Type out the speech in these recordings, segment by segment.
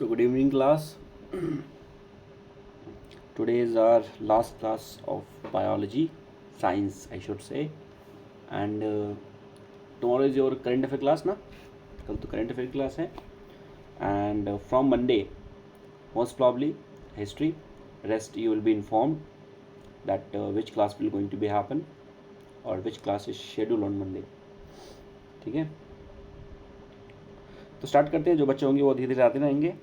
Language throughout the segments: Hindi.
So good evening class. Today is our last class of biology, science I should say, and tomorrow is your current affair class ना. कल तो current affair class है, and from Monday most probably history. Rest you will be informed that which class will going to be happen or which class is scheduled on Monday. ठीक है, तो स्टार्ट करते हैं. जो बच्चे होंगे वो धीरे धीरे आते रहेंगे,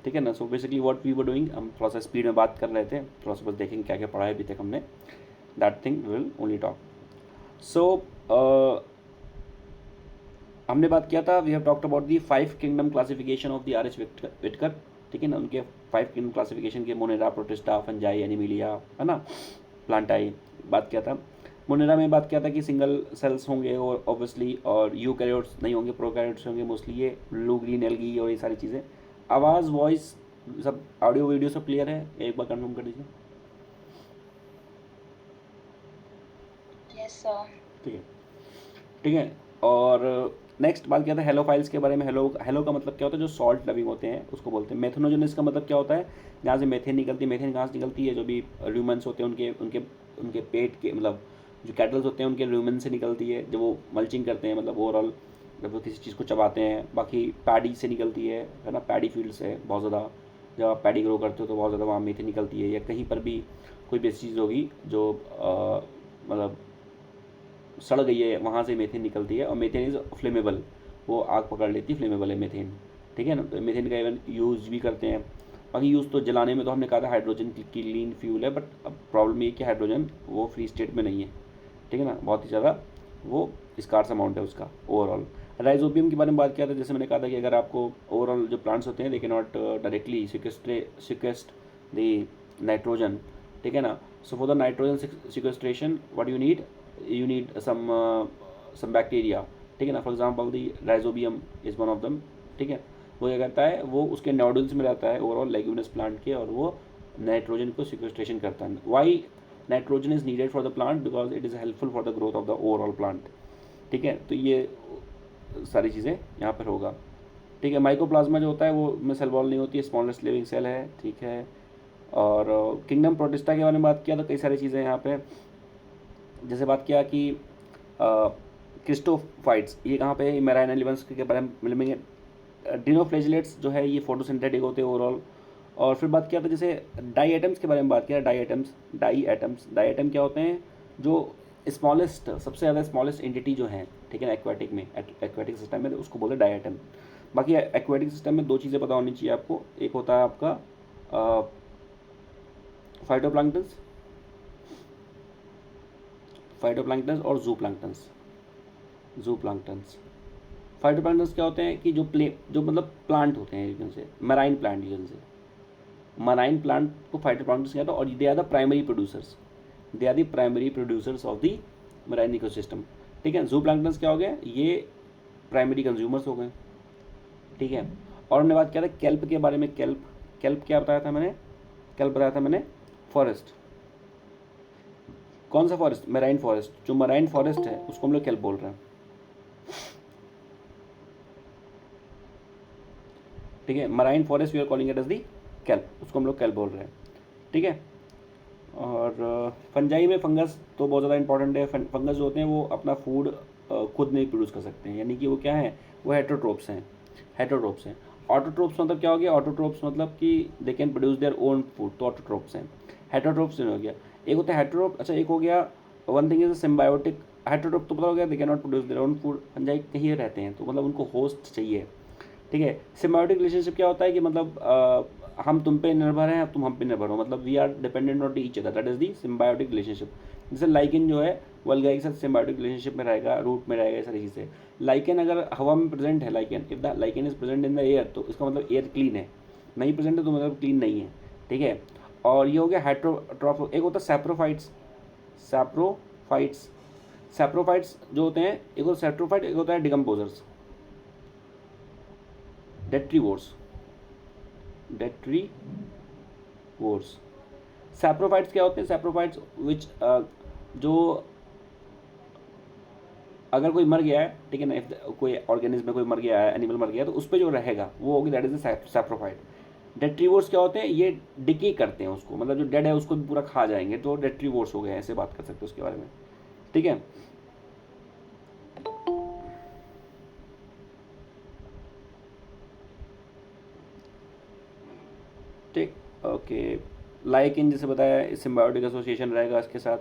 ठीक है ना. So basically what we were doing, हम थोड़ा सा स्पीड में बात कर रहे थे, थोड़ा सा बस देखेंगे क्या क्या पढ़ा है अभी तक हमने. That thing will only talk. So हमने बात किया था, we have talked about the 5 kingdom classification of the R H Whittaker, ठीक है ना. उनके 5 किंगडम क्लासिफिकेशन के मोनेरा, प्रोटिस्टा, फंजाई, एनिमिलिया, है ना, प्लांटाई बात किया था. मोनेरा में बात किया था कि सिंगल सेल्स होंगे और ऑब्वियसली, और यूकैरियोट्स नहीं होंगे, प्रोकैरियोट्स होंगे मोस्टली. ये ब्लू ग्रीन एल्गी और ये सारी चीज़ें. आवाज़, वॉइस, सब ऑडियो वीडियो सब क्लियर है? एक बार कंफर्म कर दीजिए. Yes sir. ठीक है, ठीक है. और नेक्स्ट बात किया था हेलोफाइल्स के बारे में. हेलो का मतलब क्या होता है? जो सॉल्ट लविंग होते हैं उसको बोलते हैं. मेथनोजेनिस का मतलब क्या होता है? जहाँ से मेथेन निकलती है. मेथेन कहाँ से निकलती है? जो भी ह्यूमन्स होते हैं उनके उनके उनके पेट के, मतलब जो कैटल्स होते हैं उनके ल्यूमन से निकलती है जब वो मल्चिंग करते हैं, मतलब ओवरऑल जब वो किसी चीज़ को चबाते हैं. बाकी पैडी से निकलती है ना, पैडी फील्ड से बहुत ज़्यादा. जब आप पैडी ग्रो करते हो तो बहुत ज़्यादा वहाँ मेथेन निकलती है. या कहीं पर भी कोई भी ऐसी चीज़ होगी जो मतलब सड़ गई है, वहाँ से मेथेन निकलती है. और मेथेन इज़ फ्लेमेबल, वो आग पकड़ लेती है, फ्लेमेबल है मेथेन, ठीक है ना. तो मेथेन का इवन यूज़ भी करते हैं. बाकी यूज़ तो जलाने में तो हमने कहा था हाइड्रोजन की क्लीन फ्यूल है, बट अब प्रॉब्लम ये कि हाइड्रोजन वो फ्री स्टेट में नहीं है, ठीक है ना. बहुत ही ज़्यादा वो स्कार्स अमाउंट है उसका ओवरऑल. राइजोबियम के बारे में बात किया था. जैसे मैंने कहा था कि अगर आपको ओवरऑल जो प्लांट्स होते हैं they can not directly sequest the nitrogen, ठीक है ना. So for the nitrogen sequestration what you need some bacteria, ठीक है ना. For example the Rhizobium is one of them, ठीक है. वो क्या करता है, वो उसके नोडल्स में रहता है ओवरऑल लेग्यूमिनस प्लांट के, और वो नाइट्रोजन को सिक्वेस्ट्रेशन करता है. Why nitrogen is needed for the plant? Because it is helpful for the growth of the overall plant, ठीक है. तो ये सारी चीज़ें यहाँ पर होगा, ठीक है. माइकोप्लाज्मा जो होता है वो में सेल वॉल नहीं होती है, स्मॉलेस्ट लिविंग सेल है, ठीक है. और किंगडम प्रोटिस्टा के बारे में बात किया तो कई सारी चीज़ें यहाँ पे, जैसे बात किया कि क्रिस्टोफाइट्स, ये कहाँ पे मैराइन एलिमेंट्स के बारे में मिलेंगे. डिनोफ्लेजिलेट्स जो है ये फोटोसिंथेटिक होते हैं ओवरऑल. और फिर बात किया था जैसे डाई एटम्स के बारे में बात किया. डाई एटम क्या होते हैं? जो स्मॉलेस्ट, सबसे ज़्यादा स्मॉलेस्ट एंटिटी जो है, ठीक है ना, एक्वाटिक में, एक्वाटिक सिस्टम में, उसको बोलते हैं डाई एटम. बाकी एक्वाटिक सिस्टम में 2 चीज़ें पता होनी चाहिए आपको. एक होता है आपका फाइटोप्लैंक्टन्स और जूप्लैंक्टन्स. फाइटोप्लैंक्टन्स क्या होते हैं कि जो मतलब प्लांट होते हैं यूजन से, मराइन प्लांट यूजन से. मराइन प्लांट को फाइटोप्लैंक्टन्स कहते हैं, और they are the primary producers of the marine ecosystem, ठीक है. जूप्लैंक्टन्स क्या हो गए? ये प्राइमरी कंज्यूमर्स हो गए, ठीक है. और हमने बात किया था केल्प के बारे में. केल्प क्या बताया था मैंने? केल्प बताया था मैंने फॉरेस्ट. कौन सा फॉरेस्ट? Marine forest. जो मराइन फॉरेस्ट है उसको हम लोग केल्प बोल रहे हैं, ठीक है. Marine forest we are calling it as the kelp, उसको हम लोग केल्प बोल रहे हैं, ठीक है. और फंजाई में फंगस तो बहुत ज़्यादा इंपॉर्टेंट है. फंगस जो होते हैं वो अपना फूड खुद नहीं प्रोड्यूस कर सकते हैं, यानी कि वो क्या है, वो हेटरोट्रोप्स हैं. ऑटोट्रोप्स मतलब क्या हो गया? ऑटोट्रोप्स मतलब कि they can produce their own food, तो ऑटोट्रोप्स हैं. हेटरोट्रोप्स हो गया. एक होता है हेटरोट्रोप. अच्छा, एक हो गया वन थिंग इज सिम्बायोटिक. हेटरोट्रोप तो पता हो गया, दे can not produce their own food. Fungi कहीं रहते हैं तो मतलब उनको होस्ट चाहिए, ठीक है. सिम्बायोटिक रिलेशनशिप क्या होता है कि मतलब हम तुम पे निर्भर हैं, तुम हम पे निर्भर हो, मतलब we are dependent on each other. That is the symbiotic relationship. जैसे लाइकेन जो है वो अलगाई के साथ सिम्बायोटिक रिलेशनशिप में रहेगा, रूट में रहेगा, ये सारी चीज़ें. लाइकेन अगर हवा में प्रेजेंट है, lichen if the lichen is present in the air, तो इसका मतलब एयर क्लीन है. नहीं प्रेजेंट है तो मतलब क्लीन नहीं है, ठीक है. और ये हो गया हेट्रोट्रॉफ. एक होता है सैप्रोफाइट्स जो होते हैं. एक होता है सैप्रोफाइट, एक होता है डिकम्पोजर्स, डेट्रीवोर्स. सैप्रोफाइट्स क्या होते हैं? सैप्रोफाइट्स विच जो अगर कोई मर गया है, ठीक है ना, कोई ऑर्गेनिज्म में कोई मर गया है, एनिमल मर गया है, तो उस पर जो रहेगा वो होगी, दैट इज द सैप्रोफाइट, डेट्रीवोर्स क्या होते हैं, ये डिके करते हैं उसको, मतलब जो डेड है उसको भी पूरा खा जाएंगे, तो डेट्रीवोर्स हो गए, ऐसे बात कर सकते हो उसके बारे में। ठीक है, ठीक, ओके। लाइक इन जैसे बताया, सिम्बायोटिक एसोसिएशन रहेगा इसके साथ।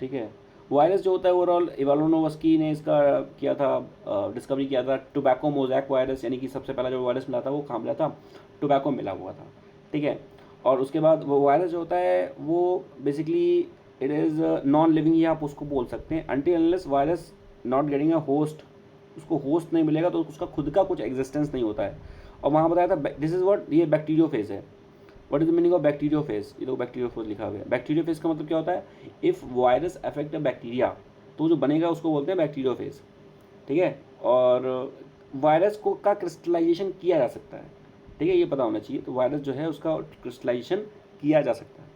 ठीक है, वायरस जो होता है ओवरऑल इवालोनोवस्की ने इसका किया था, डिस्कवरी किया था, टोबैको मोजैक वायरस, यानी कि सबसे पहला जो वायरस मिला था वो कहाँ मिला था, टोबैको मिला हुआ था। ठीक है, और उसके बाद वो वायरस जो होता है वो basically it is non living ही आप उसको बोल सकते हैं, until unless virus not getting a host, उसको होस्ट नहीं मिलेगा तो उसका खुद का कुछ एग्जिस्टेंस नहीं होता है। और वहाँ बताया था दिस इज़ व्हाट, ये बैक्टीरियोफेज है। What is the meaning of bacteriophage, ये तो बैक्टीरियोफेज लिखा हुआ है। बैक्टीरियोफेज का मतलब क्या होता है, if virus affect a bacteria, तो जो बनेगा उसको बोलते हैं बैक्टीरियोफेज। ठीक है, और वायरस को का क्रिस्टलाइजेशन किया जा सकता है। ठीक है, ये पता होना चाहिए, तो वायरस जो है उसका क्रिस्टलाइजेशन किया जा सकता है।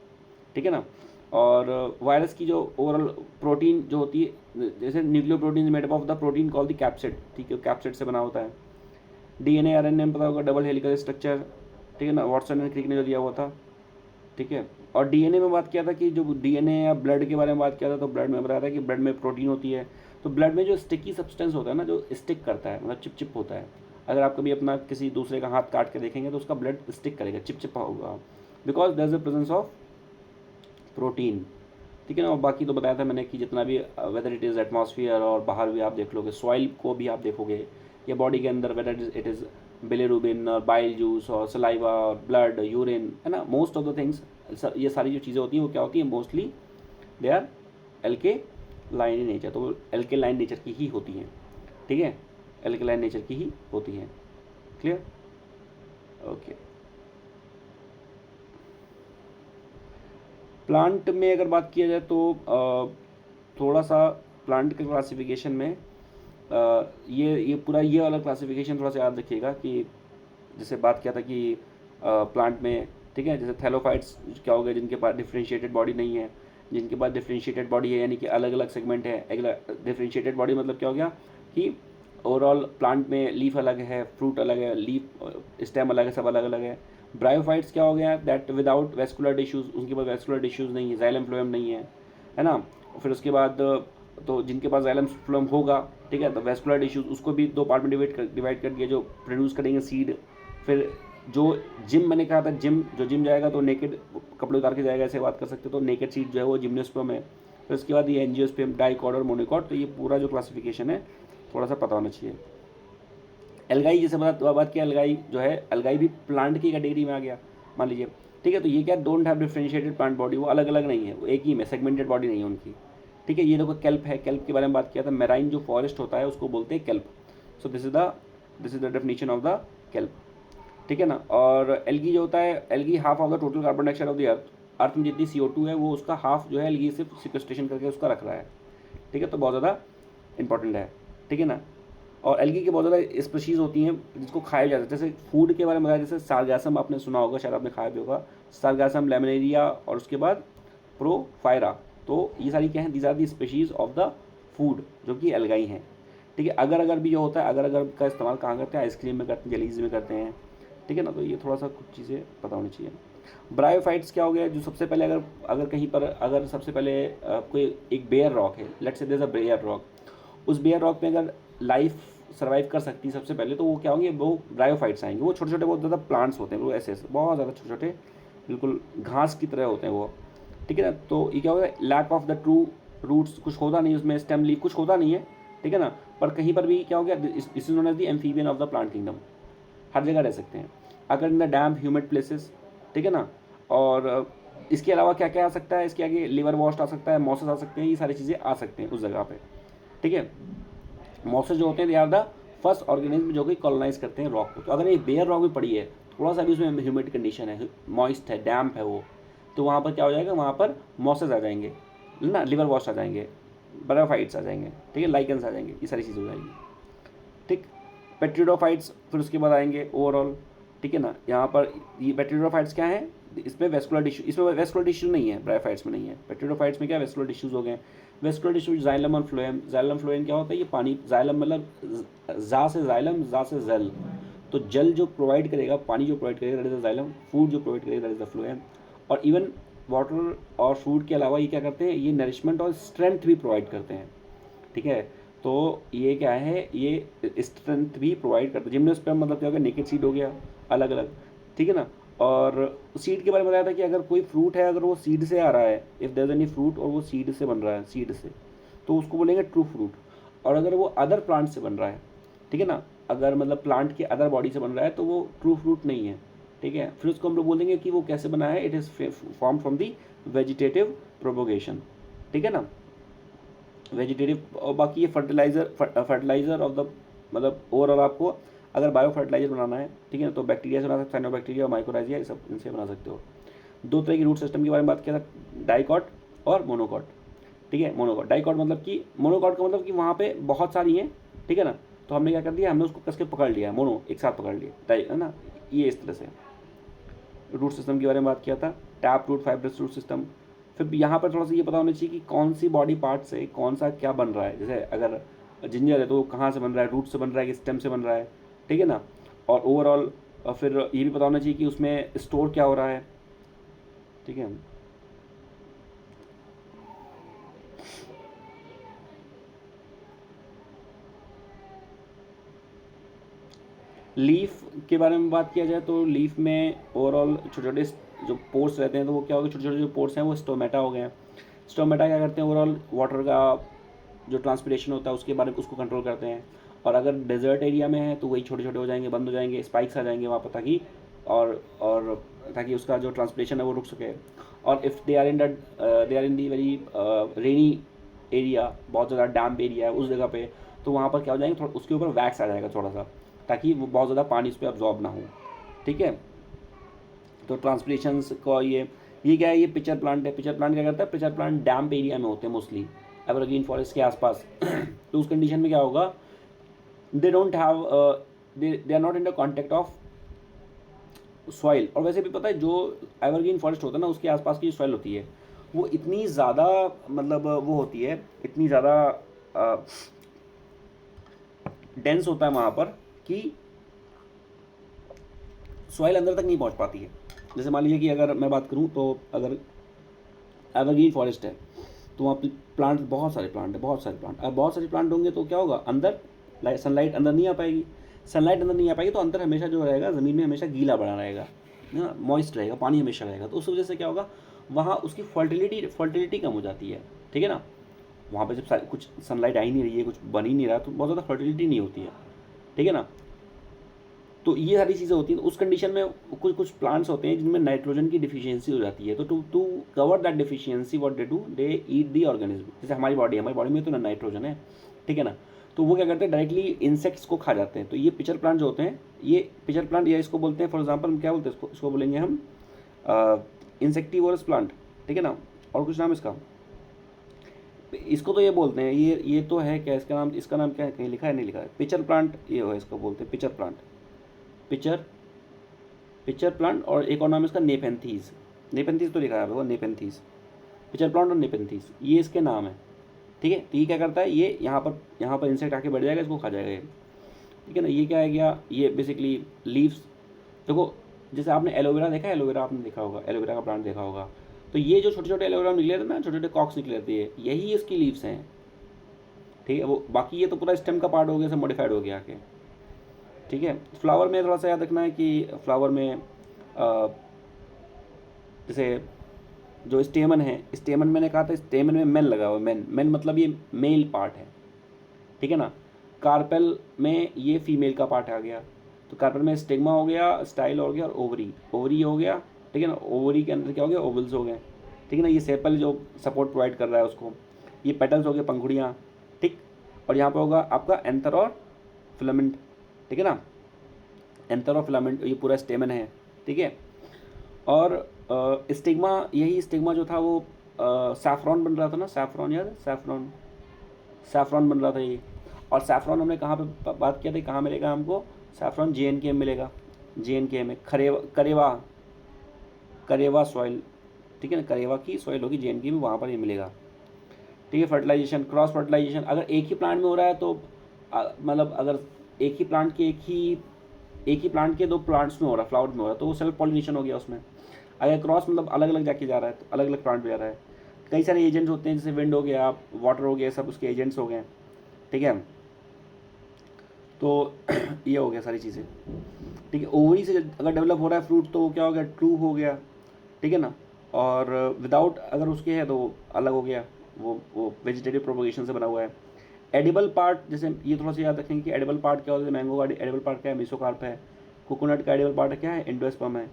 ठीक है ना, और वायरस की जो ओवरऑल प्रोटीन जो होती है, जैसे nucleo protein made up of the protein called the capsid. ठीक है, कैप्सिड से बना होता है। डीएनए आरएनए में पता होगा, डबल हेलिकल स्ट्रक्चर। ठीक है ना, वाटसन एंड क्रिक ने जो दिया हुआ था। ठीक है, और डीएनए में बात किया था कि जो डीएनए या ब्लड के बारे में बात किया था, तो ब्लड में बताया था कि ब्लड में प्रोटीन होती है। तो ब्लड में जो स्टिकी सब्सटेंस होता है ना, जो स्टिक करता है, मतलब चिप चिप होता है, अगर आप कभी अपना किसी दूसरे का हाथ काट के देखेंगे तो उसका ब्लड स्टिक करेगा, चिप चिप होगा, because there is a presence of protein. ठीक है ना, और बाकी तो बताया था मैंने कि जितना भी वेदर इट इज़ एटमॉस्फेयर और बाहर भी आप देख लोगे, सॉइल को भी आप देखोगे, या बॉडी के अंदर वेदर इट इज़ बिलिरुबिन और बाइल जूस और सलाइवा और ब्लड यूरिन, है ना, मोस्ट ऑफ द थिंग्स, ये सारी जो चीज़ें होती हैं वो क्या होती हैं, mostly they are algae like in nature, तो वो एल्के लाइन नेचर की ही होती हैं। ठीक है, एल्के लाइन नेचर की ही होती हैं। Clear, okay. प्लांट में अगर बात किया जाए तो थोड़ा सा प्लांट के क्लासिफिकेशन में ये पूरा ये वाला क्लासिफिकेशन थोड़ा सा याद रखिएगा कि जैसे बात किया था कि प्लांट में, ठीक है, जैसे थैलोफाइट्स क्या हो गए, जिनके पास डिफ्रेंशिएटेड बॉडी नहीं है, जिनके पास डिफ्रेंशिएटेड बॉडी है, यानी कि अलग अलग सेगमेंट है। डिफ्रेंशिएटेड बॉडी मतलब क्या हो गया कि ओवरऑल प्लांट में लीफ अलग है, फ्रूट अलग है, लीफ स्टेम अलग है, सब अलग अलग है। ब्रायोफाइट्स क्या हो गया, दैट विदाउट वेस्कुलर टिश्यूज़, उनके पास वेस्कुलर टिश्यूज़ नहीं है, जाइलम फ्लोएम नहीं है ना। फिर उसके बाद तो जिनके पास जाइलम फ्लोएम होगा, ठीक है, तो वेस्कुलर टिश्यूज़ उसको भी दो पार्ट में डिवाइड कर दिया, जो प्रोड्यूस करेंगे सीड। फिर जो जिम मैंने कहा था, जो जिम जाएगा तो नेकेड कपड़े उतार के जाएगा, ऐसे बात कर सकते हो, तो नेकेड सीड जो है वो जिम्नोस्पर्म है। फिर उसके बाद ये एंजियोस्पर्म, डाइकॉट और मोनोकॉट, तो ये पूरा जो क्लासिफिकेशन है थोड़ा सा पता होना चाहिए। एल्गाई जैसे बात किया, एल्गाई जो है, एल्गाई भी प्लांट की कैटेगरी में आ गया, मान लीजिए। ठीक है, तो ये क्या, don't have differentiated plant body, वो अलग अलग नहीं है, वो एक ही में सेगमेंटेड बॉडी नहीं है उनकी। ठीक है, ये देखो केल्प है, केल्प के बारे में बात किया था, मेराइन जो फॉरेस्ट होता है उसको बोलते हैं kelp. So this is the definition of the kelp. ठीक है ना, और एल्गी जो होता है, algae half of the total carbon dioxide of the earth. Earth में जितनी CO2 है वो उसका हाफ जो है एल्गी सिर्फ सिक्वेस्ट्रेशन करके उसका रख रहा है। ठीक है, तो बहुत ज़्यादा इंपॉर्टेंट है। ठीक है ना, और एल्गी की बहुत ज़्यादा स्पीशीज़ होती हैं जिसको खाया जाता है। जैसे फूड के बारे में बताया, जैसे सारगासम आपने सुना होगा, शायद आपने खाया भी होगा, सारगासम, लेमिनेरिया और उसके बाद प्रोफायरा। तो ये सारी क्या हैं, these are the species of the food जो कि एल्गाई हैं। ठीक है, अगर अगर भी जो होता है, अगर अगर का इस्तेमाल कहाँ करते हैं, आइसक्रीम में करते हैं, जेलीज में करते हैं। ठीक है ना, तो ये थोड़ा सा कुछ चीज़ें पता होनी चाहिए। ब्रायोफाइट्स क्या हो गया, जो सबसे पहले अगर अगर कहीं पर अगर सबसे पहले कोई एक बेयर रॉक है, let's say there is a bare rock, उस बेयर रॉक में अगर लाइफ सर्वाइव कर सकती है सबसे पहले, तो वो क्या होंगे, वो ब्रायोफाइट्स आएंगे। वो छोटे छोटे बहुत ज़्यादा प्लांट्स होते हैं, वो ऐसे ऐसे बहुत ज़्यादा छोटे छोटे, बिल्कुल घास की तरह होते हैं वो। ठीक है ना, तो ये क्या होगा, lack of the true roots, कुछ होता नहीं उसमें, स्टेम लीफ कुछ होता नहीं है। ठीक है ना, पर कहीं पर भी क्या हो गया, this is known as the amphibian of the plant kingdom, हर जगह रह सकते हैं अगर in the damp humid places. ठीक है ना, और इसके अलावा क्या क्या आ सकता है, इसके आगे लिवर वॉस्ट आ सकता है, मॉसेस आ सकते हैं, ये सारी चीज़ें आ सकते हैं उस जगह पे। ठीक है, मॉसेस जो होते हैं they are the first organism जो कि कॉलोनाइज करते हैं रॉक को। तो अगर ये बेयर रॉक भी पड़ी है, थोड़ा सा भी उसमें ह्यूमिड कंडीशन है, मॉइस्ट है, डैम्प है वो, तो वहाँ पर क्या हो जाएगा, वहाँ पर मॉसेस आ जाएंगे ना, लिवर वॉश आ जाएंगे, ब्रायोफाइट्स आ जाएंगे, ठीक है, लाइकन्स आ जाएंगे, ये सारी चीज़ें हो जाएंगी। ठीक, पेट्रिडोफाइट्स फिर उसके बाद आएंगे ओवरऑल। ठीक है ना, यहाँ पर ये पेट्रिडोफाइट्स क्या है, इसमें वेस्कुलर टिश्यू, इसमें वेस्कुलर टिश्यू नहीं है, ब्रायोफाइट्स में नहीं है। पेट्रिडोफाइट्स में क्या वेस्कुलर टिश्यूज हो गए। वेस्कुलर टिश्यू जाइलम और फ्लोएम। जाइलम फ्लोएम क्या होता है, ये पानी, जाइलम मतलब जा से जाइलम, जा से जेल, तो जल जो प्रोवाइड करेगा, पानी जो प्रोवाइड करेगा that is the xylem, food जो प्रोवाइड करेगा दैट इज़ द फ्लोएम, और इवन वाटर और फूड के अलावा ये क्या करते हैं, ये नरिशमेंट और स्ट्रेंथ भी प्रोवाइड करते हैं। ठीक है, तो ये क्या है, ये स्ट्रेंथ भी प्रोवाइड करते हैं। जिम्नोस्पर्म मतलब क्या हो गया, नेकेड सीड हो गया अलग अलग, ठीक है ना। और सीड के बारे में बताया था कि अगर कोई फ्रूट है, अगर वो सीड से आ रहा है, if there is any fruit और वो सीड से बन रहा है, सीड से, तो उसको बोलेंगे ट्रू फ्रूट। और अगर वो अदर प्लांट से बन रहा है, ठीक है ना, अगर मतलब प्लांट की अदर बॉडी से बन रहा है तो वो ट्रू फ्रूट नहीं है। ठीक है, फिर उसको हम लोग बोलेंगे कि वो कैसे बना है, it is form from the vegetative propagation. ठीक है ना, वेजिटेटिव। और बाकी ये फर्टिलाइज़र ऑफ द, मतलब ओवरऑल आपको अगर बायो फर्टिलाइजर बनाना है, ठीक है ना, तो बैक्टीरिया से बना सकते हैं, साइनोबैक्टीरिया, माइकोराइजिया, ये सब इनसे बना सकते हो। दो तरह की रूट सिस्टम के बारे में बात किया था, डाइकॉट और मोनोकॉट। ठीक है, मोनोकॉट, डाइकॉट मतलब कि, मोनोकॉट का मतलब कि वहाँ पे बहुत सारी हैं, ठीक है ना, तो हमने क्या कर दिया, हमने उसको कस के पकड़ लिया, मोनो एक साथ पकड़ लिया, डाई है ना, ये इस तरह से रूट सिस्टम के बारे में बात किया था, tap root, fibrous root system. फिर यहाँ पर थोड़ा सा ये पता होना चाहिए कि कौन सी बॉडी पार्ट से कौन सा क्या बन रहा है। जैसे अगर जिंजर है तो कहाँ से बन रहा है, रूट से बन रहा है कि स्टेम से बन रहा है, ठीक है ना। और ओवरऑल फिर ये भी पता होना चाहिए कि उसमें स्टोर क्या हो रहा है। ठीक है, लीफ के बारे में बात किया जाए तो लीफ में ओवरऑल छोटे छोटे जो पोर्स रहते हैं, तो वो क्या हो गए, छोटे छोटे जो पोर्स हैं वो स्टोमेटा हो गए हैं। स्टोमेटा क्या करते हैं, ओवरऑल वाटर का जो ट्रांसपिरेशन होता है उसके बारे में उसको कंट्रोल करते हैं। और अगर डेजर्ट एरिया में है तो वही छोटे छोटे हो जाएंगे, बंद हो जाएंगे, स्पाइक्स आ जाएंगे वहाँ पर, ताकि और ताकि उसका जो ट्रांसपिरेशन है वो रुक सके। और if they are in the very rainy area, बहुत ज़्यादा डैम्प एरिया है उस जगह पे, तो वहाँ पर क्या हो जाएंगे, थोड़ा उसके ऊपर वैक्स आ जाएगा थोड़ा सा, ताकि वो बहुत ज़्यादा पानी उस पर अब्जॉर्ब ना हो। ठीक है, तो ट्रांसपिरेशन को ये क्या है, ये पिचर प्लांट है। पिचर प्लांट क्या करता है, पिचर प्लांट डैम्प एरिया में होते हैं मोस्टली, एवरग्रीन फॉरेस्ट के आसपास। तो उस कंडीशन में क्या होगा, they don't have, they are not in the contact of soil. और वैसे भी पता है, जो एवरग्रीन फॉरेस्ट होता है ना, उसके आसपास की सॉइल होती है वो इतनी ज़्यादा, मतलब वो होती है, इतनी ज़्यादा डेंस होता है वहाँ पर कि सॉइल अंदर तक नहीं पहुँच पाती है। जैसे मान लीजिए कि अगर मैं बात करूँ तो अगर एवरग्रीन फॉरेस्ट है तो वहाँ प्लांट, बहुत सारे प्लांट है, बहुत सारे प्लांट, अब बहुत सारे प्लांट होंगे तो क्या होगा, अंदर सनलाइट अंदर नहीं आ पाएगी। सनलाइट अंदर नहीं आ पाएगी तो अंदर हमेशा जो रहेगा, ज़मीन में हमेशा गीला बना रहेगा ना, मॉइस्ट रहेगा, पानी हमेशा रहेगा। तो उस वजह से क्या होगा, वहाँ उसकी फर्टिलिटी कम हो जाती है। ठीक है ना, वहाँ पर जब कुछ सनलाइट आ ही नहीं रही है, कुछ बन ही नहीं रहा, तो बहुत ज़्यादा फर्टिलिटी नहीं होती है। ठीक है ना, तो ये सारी चीज़ें होती हैं। तो उस कंडीशन में कुछ कुछ प्लांट्स होते हैं जिनमें नाइट्रोजन की डिफिशियंसी हो जाती है। तो to cover that deficiency what they do, they eat the organism. जैसे हमारी बॉडी में तो ना नाइट्रोजन है, ठीक है ना, तो वो क्या करते हैं, डायरेक्टली इंसेक्ट्स को खा जाते हैं। तो ये पिचर प्लांट जो होते हैं, ये पिचर प्लांट, या इसको बोलते हैं फॉर एग्जाम्पल, हम क्या बोलते हैं इसको बोलेंगे हम इंसेक्टिवोरस प्लांट। ठीक है ना, और कुछ नाम इसका, इसको तो ये बोलते हैं, ये तो है क्या, इसका नाम क्या है, कहीं लिखा है नहीं लिखा है, पिचर प्लांट ये हो, इसको बोलते हैं पिचर प्लांट, पिचर प्लांट। और एक और नाम है इसका नेपेंथीज, नेपेंथीज तो लिखा है वो, नेपेंथीज, पिचर प्लांट और नेपेंथीज, ये इसके नाम है। ठीक है, तो ये क्या करता है, ये यहाँ पर इंसेक्ट आके बैठ जाएगा, इसको खा जाएगा ये। ठीक है ना, ये क्या है गया, ये बेसिकली लीव्स। देखो जैसे आपने एलोवेरा देखा है, एलोवेरा आपने देखा होगा, एलोवेरा का प्लांट देखा होगा, तो ये जो छोटे छोटे एलोवेरा निकले थे ना, छोटे छोटे कॉक्स निकले थे, यही इसकी लीव्स हैं। ठीक है, वो बाकी ये तो पूरा स्टेम का पार्ट हो गया, सब मॉडिफाइड हो गया आके। ठीक है, फ्लावर में थोड़ा सा याद रखना है कि फ्लावर में जैसे जो स्टेमन है, स्टेमन मैंने कहा था, स्टेमन में मेन लगा हुआ है, मेन मतलब ये मेल पार्ट है। ठीक है ना, कार्पेल में ये फीमेल का पार्ट आ गया। तो कार्पेल में स्टिग्मा हो गया, स्टाइल हो गया, और ओवरी हो गया। ठीक है ना, ओवरी के अंदर क्या हो गया, ओवल्स हो गए। ठीक है ना, ये सेपल जो सपोर्ट प्रोवाइड कर रहा है उसको, ये पेटल्स हो गए, पंखुड़ियाँ। ठीक, और यहाँ पर होगा आपका एंथर और फिलामेंट। ठीक है ना, एंथर और फिलामेंट, ये पूरा स्टेमन है। ठीक है, और स्टिग्मा, यही स्टिग्मा जो था वो सैफ्रॉन बन रहा था ना, सैफ्रॉन याद है, सैफ्रॉन बन रहा था ये। और सैफ्रॉन हमने कहाँ पे बात किया था, कहाँ मिलेगा हमको सैफ्रॉन, JNK में मिलेगा, JNK में करेवा सॉइल। ठीक है ना, करेवा की सॉइल होगी JNK में, वहाँ पर ये मिलेगा। ठीक है, फर्टिलाइजेशन, क्रॉस फर्टिलाइजेशन अगर एक ही प्लांट में हो रहा है तो मतलब अगर एक ही प्लांट के एक ही एक ही प्लांट के 2 प्लांट्स में हो रहा है, फ्लावर में हो रहा है, तो वो सेल्फ पॉलिनेशन हो गया उसमें। अगर क्रॉस मतलब अलग अलग जाके जा रहा है तो अलग अलग प्लांट पे जा रहा है। कई सारे एजेंट्स होते हैं, जैसे विंड हो गया, वाटर हो गया, सब उसके एजेंट्स हो गए, ठीक है। तो ये हो गया सारी चीज़ें, ठीक है। ओवरी से अगर डेवलप हो रहा है फ्रूट तो वो क्या हो गया, ट्रू हो गया, ठीक है ना। और विदाउट अगर उसके है तो अलग हो गया, वो वेजिटेटिव प्रोपोगेशन से बना हुआ है। एडिबल पार्ट, जैसे ये थोड़ा सा याद रखेंगे कि एडिबल पार्ट क्या होता है। मैंगो का एडिबल पार्ट क्या है, मेसोकार्प है। कोकोनट का एडिबल पार्ट क्या है, एंडोस्पर्म है।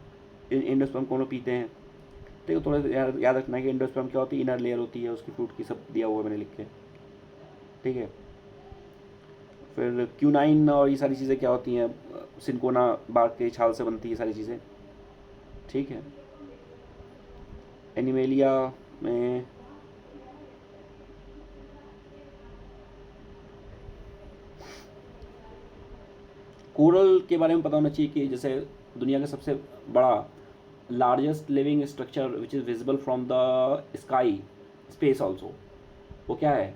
एंडोस्पर्म को हम लोग पीते हैं, ठीक है। थोड़ा सा याद रखना है कि एंडोस्पर्म क्या होती है, इनर लेयर होती है उसकी फ्रूट की, सब दिया हुआ है मैंने लिख के, ठीक है। फिर क्यूनाइन और ये सारी चीज़ें क्या होती हैं, सिनकोना बाग के छाल से बनती है सारी चीज़ें, ठीक है। एनिमेलिया में कोरल के बारे में पता होना चाहिए कि जैसे दुनिया का सबसे बड़ा largest living structure which is visible from the sky space also, वो क्या है,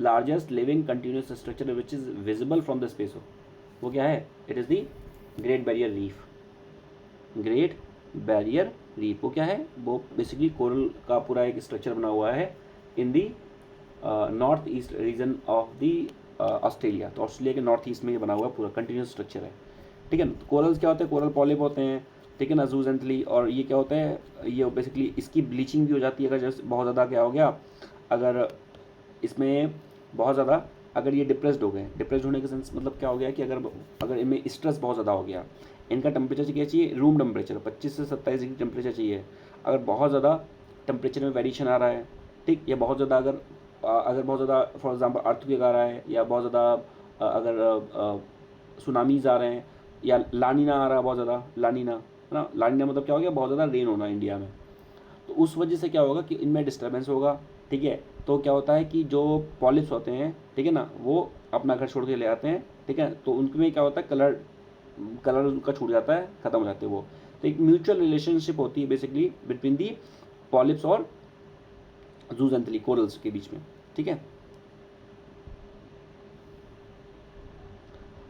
largest living continuous structure which is visible from the space, वो क्या है, it is the great barrier reef. Great barrier reef वो क्या है, वो बेसिकली कोरल का पूरा एक स्ट्रक्चर बना हुआ है in the north east region of the Australia. तो ऑस्ट्रेलिया के नॉर्थ ईस्ट में ये बना हुआ पूरा कंटिन्यूस स्ट्रक्चर है, ठीक है। कोरल्स क्या होते हैं, कोरल पॉलिप होते हैं, ठीक है ना, जूजेंथली। और ये क्या होता है, ये बेसिकली इसकी ब्लीचिंग भी हो जाती है अगर जैसे बहुत ज़्यादा क्या हो गया, अगर इसमें बहुत ज़्यादा अगर ये डिप्रेस्ड हो गए। डिप्रेस्ड होने का सेंस मतलब क्या हो गया कि अगर इनमें स्ट्रेस बहुत ज़्यादा हो गया, इनका टेम्परेचर क्या चाहिए, रूम टेम्परेचर 25 से 27 डिग्री टेम्परेचर चाहिए। अगर बहुत ज़्यादा टेम्परेचर में वेरिएशन आ रहा है, ठीक, या बहुत ज़्यादा अगर बहुत ज़्यादा फॉर एग्जांपल अर्थक्वेक आ रहा है, या बहुत ज़्यादा अगर सुनामीज आ रहे हैं, या लानीना आ रहा है बहुत ज़्यादा, लानीना है ना। लानीना मतलब क्या हो गया, बहुत ज़्यादा रेन होना इंडिया में, तो उस वजह से क्या होगा कि इनमें डिस्टर्बेंस होगा, ठीक है। तो क्या होता है कि जो पॉलिप्स होते हैं, ठीक है ना, वो अपना घर छोड़ के ले आते हैं, ठीक है। तो उनमें क्या होता है, कलर उनका छूट जाता है, ख़त्म हो जाते हैं वो। तो एक म्यूचुअल रिलेशनशिप होती है बेसिकली बिटवीन दी पॉलिप्स और जूजेंथली कोरल्स के बीच में, ठीक है।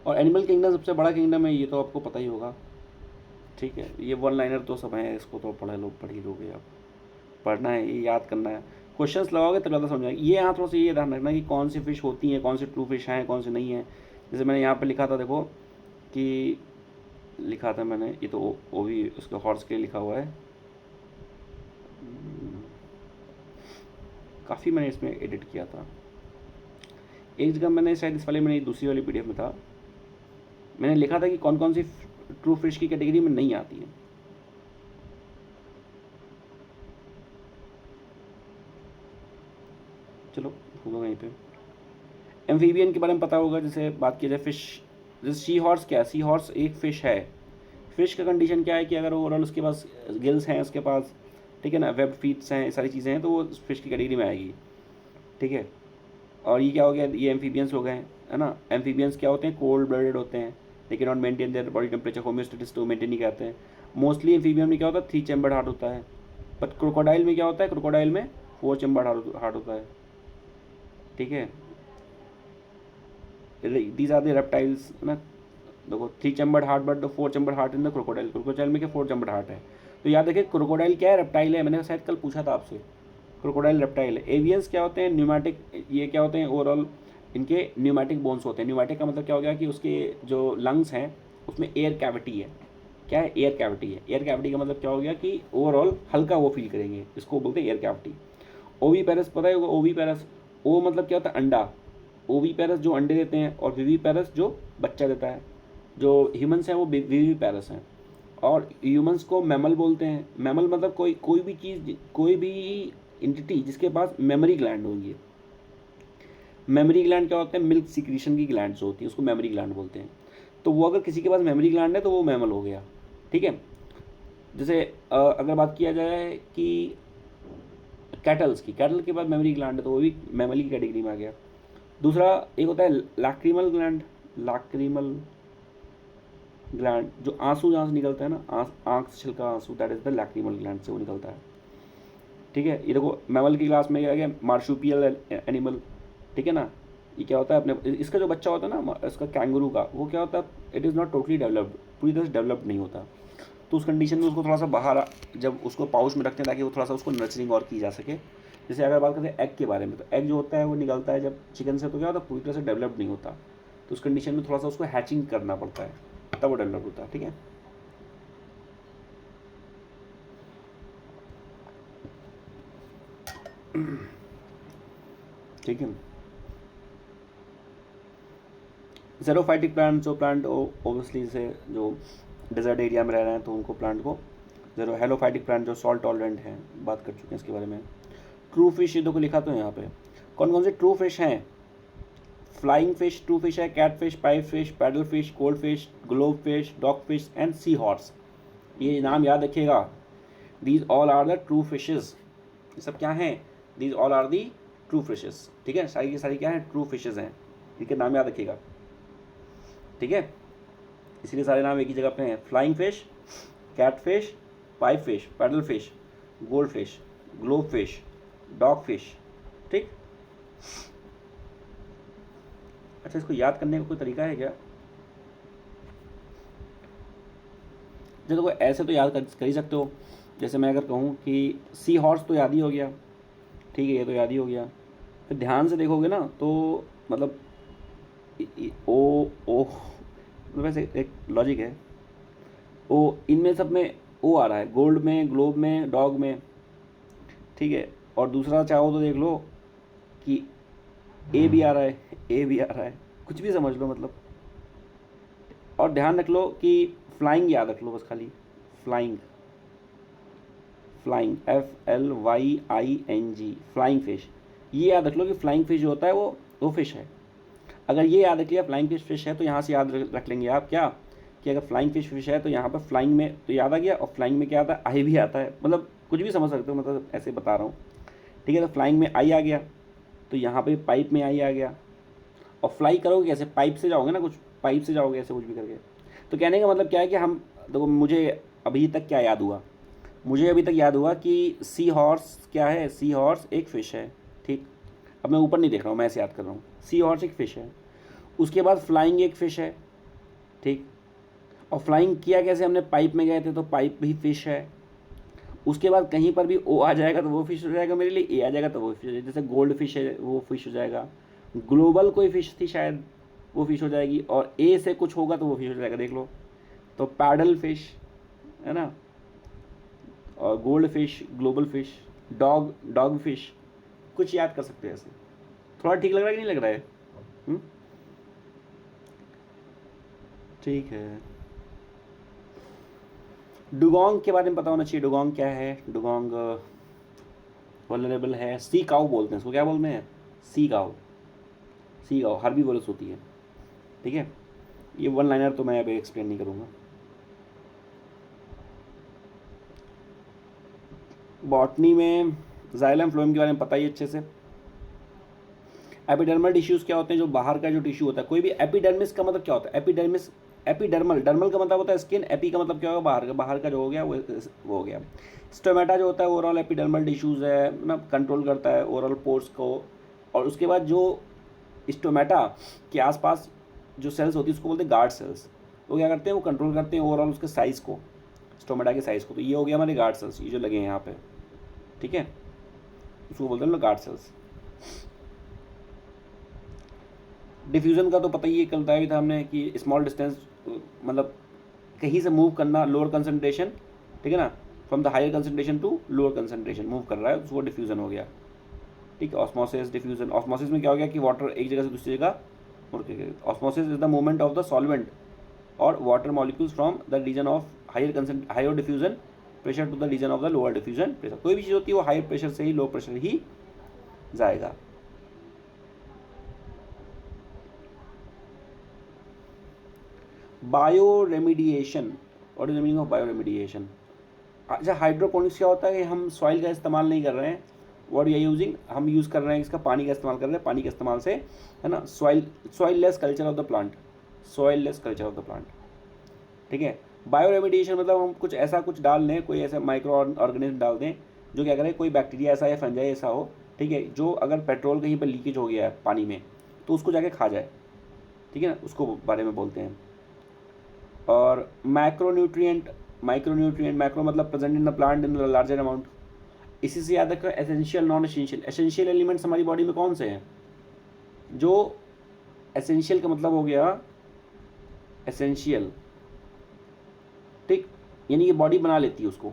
और एनिमल किंगडम सबसे बड़ा किंगडम है, ये तो आपको पता ही होगा, ठीक है। ये वन लाइनर तो सब हैं, इसको तो पढ़ ही लोगे आप, पढ़ना है, ये याद करना है, क्वेश्चंस लगाओगे तब ज़्यादा समझ आएगी। ये यहाँ थोड़ा सा ये ध्यान रखना कि कौन सी फ़िश होती हैं, कौन सी ट्रू फिश हैं, कौन सी नहीं है। जैसे मैंने यहाँ पे लिखा था, देखो कि लिखा था मैंने, ये तो वो भी उसके हॉर्स के लिए लिखा हुआ है, काफ़ी मैंने इसमें एडिट किया था। एक जगह मैंने शायद इस वाले मैंने दूसरी वाली PDF में था, मैंने लिखा था कि कौन कौन सी ट्रू फिश की कैटेगरी में नहीं आती है। चलो होगा वहीं पे। एम्फीबियन के बारे में पता होगा, जैसे बात की जाए फिश, जैसे सी हॉर्स क्या है, सी हॉर्स एक फ़िश है। फ़िश का कंडीशन क्या है कि अगर ओवरऑल उसके पास गिल्स हैं, उसके पास, ठीक है ना, वेब फीट्स हैं, सारी चीज़ें हैं, तो वो फिश की कैटेगरी में आएगी, ठीक है। और ये क्या हो गया, ये एम्फीबियंस हो गए, है ना। एम्फीबियंस क्या होते हैं, कोल्ड ब्लडेड होते हैं, they can not maintain their body temperature, homeostasis तो मेंटेन नहीं करते हैं। मोस्टली एम्फीबियन में क्या होता है, 3 चैम्बर्ड हार्ट होता है। बट क्रोकोडाइल में क्या होता है, क्रोकोडाइल में 4 चैम्बर्ड हार्ट होता है, ठीक है। दीज आर द रेप्टाइल्स ना, देखो 3 chambered heart but 4 chambered heart in the crocodile. Crocodile में क्या 4 चैम्बर्ड हार्ट है। तो याद रखिए क्रोकोडाइल क्या है, रेप्टाइल है, मैंने शायद कल पूछा था आपसे, क्रोकोडाइल रेप्टाइल है। एवियंस क्या होते हैं, न्यूमेटिक, ये क्या होते हैं, ओवरऑल इनके न्यूमेटिक बोन्स होते हैं। न्यूमेटिक का मतलब क्या हो गया कि उसके जो लंग्स हैं उसमें एयर कैविटी है। क्या है, एयर कैविटी है। एयर कैविटी का मतलब क्या हो गया कि ओवरऑल हल्का वो फील करेंगे, इसको बोलते हैं एयर कैविटी। ओवी पैरस पता है होगा, ओवी पैरस, ओ मतलब क्या होता है, अंडा। ओवी पैरस जो अंडे देते हैं, और विवी पैरस जो बच्चा देता है। जो ह्यूमंस हैं वो विवी पैरस हैं, और ह्यूमंस को मैमल बोलते हैं। मैमल मतलब कोई भी चीज़, कोई भी एंटिटी जिसके पास मेमोरी ग्लैंड होगी। मेमोरी ग्लैंड क्या होते हैं, मिल्क सिक्रीशन की ग्लैंड जो होती है उसको मेमोरी ग्लैंड बोलते हैं। तो वो अगर किसी के पास मेमोरी ग्लैंड है तो वो मैमल हो गया, ठीक है। जैसे अगर बात किया जाए कि कैटल्स की, कैटल के पास मेमोरी ग्लैंड है तो वो भी मैमल की कैटेगरी में आ गया। दूसरा एक होता है लैक्रिमल ग्लैंड, लैक्रिमल ग्लैंड जो आंसू जहाँ से निकलता है ना, आँख से छिलका आंसू, that is the lacrimal gland से वो निकलता है, ठीक है। ये देखो मैमल की क्लास में क्या गया, मार्शुपियल एनिमल, ठीक है ना। ये क्या होता है, अपने इसका जो बच्चा होता है ना, इसका कैंगरू का, वो क्या होता है, it is not totally developed, पूरी तरह से डेवलप्ड नहीं होता। तो उस कंडीशन में उसको थोड़ा सा बाहर जब उसको पाउच में रखते हैं ताकि वो थोड़ा सा उसको नर्चरिंग और की जा सके। जैसे अगर बात करते हैं एग के बारे में, तो एग जो होता है वो निकलता है जब चिकन से, तो क्या होता है पूरी तरह से डेवलप नहीं होता, तो उस कंडीशन में थोड़ा सा उसको हैचिंग करना पड़ता है, तब वो डेवलप होता है। ठीक है, ठीक है। ज़ेरोफाइटिक प्लांट, जो प्लांट ओबियसली से जो डेजर्ट एरिया में रह रहे हैं तो उनको प्लांट को ज़ेरो। हेलोफाइटिक प्लांट जो सॉल्ट टॉलरेंट हैं, बात कर चुके हैं इसके बारे में। ट्रू फिश, ये तो को लिखा तो है यहाँ पे। कौन कौन से ट्रू फिश हैं? फ्लाइंग फिश ट्रू फिश है, cat fish, pipe fish, paddle fish, gold fish, globe fish, dog fish and sea horse. ये नाम याद रखिएगा। These all are the true fishes. ये सब क्या हैं? These all are the true fishes. ठीक है, सारी की सारी क्या है? ट्रू फिशेज हैं। ठीक है, नाम याद रखिएगा। ठीक है, इसीलिए सारे नाम एक ही जगह पे हैं। Flying fish, cat fish, pipe fish, paddle fish, gold fish, globe fish, dog fish. ठीक, अच्छा इसको याद करने का कोई तरीका है क्या? जैसे कोई ऐसे तो याद कर ही सकते हो। जैसे मैं अगर कहूँ कि सी हॉर्स तो याद ही हो गया, ठीक है, ये तो याद ही हो गया। फिर ध्यान से देखोगे ना तो मतलब ओ मतलब वैसे एक लॉजिक है। ओ इनमें सब में ओ आ रहा है, गोल्ड में, ग्लोब में, डॉग में। ठीक है, और दूसरा चाहो तो देख लो कि ए भी आ रहा है, ए भी आ रहा है, कुछ भी समझ लो मतलब। और ध्यान रख लो कि फ्लाइंग याद रख लो बस खाली। Flying, flying FLYING, flying fish. ये याद रख लो कि फ्लाइंग फिश जो होता है वो फिश है। अगर ये याद रख लिया फ्लाइंग फिश है, तो यहाँ से याद रख लेंगे आप क्या, कि अगर फ्लाइंग फिश है तो यहाँ पर फ्लाइंग में तो याद आ गया, और फ्लाइंग में क्या आता है? आई भी आता है। मतलब कुछ भी समझ सकते हो, मतलब ऐसे बता रहा हूँ। ठीक है, तो फ्लाइंग में आई आ गया, तो यहाँ पे पाइप में आई आ गया। और फ्लाई करोगे कैसे? पाइप से जाओगे ना, कुछ पाइप से जाओगे ऐसे कुछ भी करके। तो कहने का मतलब क्या है कि हम देखो, मुझे अभी तक क्या याद हुआ? मुझे अभी तक याद हुआ कि सी हॉर्स क्या है? सी हॉर्स एक फ़िश है। ठीक, अब मैं ऊपर नहीं देख रहा हूँ, मैं ऐसे याद कर रहा हूँ। सी हॉर्स एक फ़िश है। उसके बाद फ्लाइंग एक फ़िश है। ठीक, और फ्लाइंग किया कैसे? हमने पाइप में गए थे, तो पाइप भी फ़िश है। उसके बाद कहीं पर भी ओ आ जाएगा तो वो फिश हो जाएगा मेरे लिए, ए आ जाएगा तो वो फिश हो जाएगा। जैसे गोल्ड फिश है वो फिश हो जाएगा, ग्लोबल कोई फिश थी शायद, वो फिश हो जाएगी, और ए से कुछ होगा तो वो फिश हो जाएगा, देख लो। तो पैडल फिश है ना, और gold fish, global fish, dog fish. कुछ याद कर सकते हैं ऐसे। थोड़ा ठीक लग रहा है कि नहीं लग रहा है? ठीक है। डुगोंग के बारे में पता होना चाहिए। डुगोंग क्या है? डुगोंग वल्नरेबल है। सी काऊ बोलते हैं इसको। क्या बोलते हैं? सी काऊ। सी काऊ हर्बीवोरस होती है। ठीक है, ये वन लाइनर तो मैं अभी एक्सप्लेन नहीं करूँगा। बॉटनी में जाइलम फ्लोएम के बारे में पता ही अच्छे से। एपिडर्मल टिश्यूज़ क्या होते हैं? जो बाहर का जो टिश्यू होता है, कोई भी। एपिडर्मिस का मतलब क्या होता है? एपिडर्मिस, एपिडर्मल, डर्मल का मतलब होता है स्किन, एपी का मतलब क्या होगा? बाहर का जो हो गया वो हो गया। स्टोमेटा जो होता है ओवरऑल एपिडर्मल टिश्यूज़ है ना, कंट्रोल करता है ओवरऑल पोर्स को। और उसके बाद जो स्टोमेटा के आसपास जो सेल्स होती है उसको बोलते हैं गार्ड सेल्स। वो क्या करते हैं? वो कंट्रोल करते हैं ओवरऑल उसके साइज़ को, स्टोमेटा के साइज़ को। तो ये हो गया हमारे गार्ड सेल्स, ये जो लगे हैं यहाँ पे। ठीक है, उसको बोलते हैं लोग गार्ड सेल्स। डिफ्यूज़न का तो पता ही है, कल बताया भी था हमने कि स्मॉल डिस्टेंस मतलब कहीं से मूव करना, लोअर कंसनट्रेशन, ठीक है ना, from the higher concentration to lower concentration move कर रहा है, उसको डिफ्यूज़न हो गया। ठीक है, ऑस्मोसिस, डिफ्यूज़न। ऑस्मोसिस में क्या हो गया कि वाटर एक जगह से दूसरी जगह मुड़ के। Osmosis is the movement of the solvent और water molecules from the region of higher diffusion pressure to the region of the lower diffusion pressure. कोई भी चीज़ होती है वो हायर प्रेशर से ही लो प्रेशर ही जाएगा। Bio remediation, what is the meaning of bio remediation? अच्छा, हाइड्रोपोनिक्स क्या होता है? कि हम सॉइल का इस्तेमाल नहीं कर रहे हैं, व्हाट यू यूजिंग, हम यूज़ कर रहे हैं इसका पानी का इस्तेमाल कर रहे हैं। पानी के इस्तेमाल से, है ना, soil less culture of the plant, soil less culture of the plant. ठीक है, बायो रेमिडिएशन मतलब हम कुछ ऐसा कुछ डाल दें, कोई ऐसा माइक्रो ऑर्गेनिज्म डाल दें जो क्या करें, कोई बैक्टीरिया ऐसा या फंजाई ऐसा हो, ठीक है, जो अगर पेट्रोल कहीं पर लीकेज हो गया है पानी में तो उसको जाके खा जाए। ठीक है ना, उसको बारे में बोलते हैं। और मैक्रोन्यूट्रिएंट, मैक्रो मतलब present in the plant in larger amount. इसी से याद रखो essential non essential. Essential elements हमारी बॉडी में कौन से हैं? जो एसेंशियल का मतलब हो गया एसेंशियल, ठीक, यानी कि बॉडी बना लेती है उसको।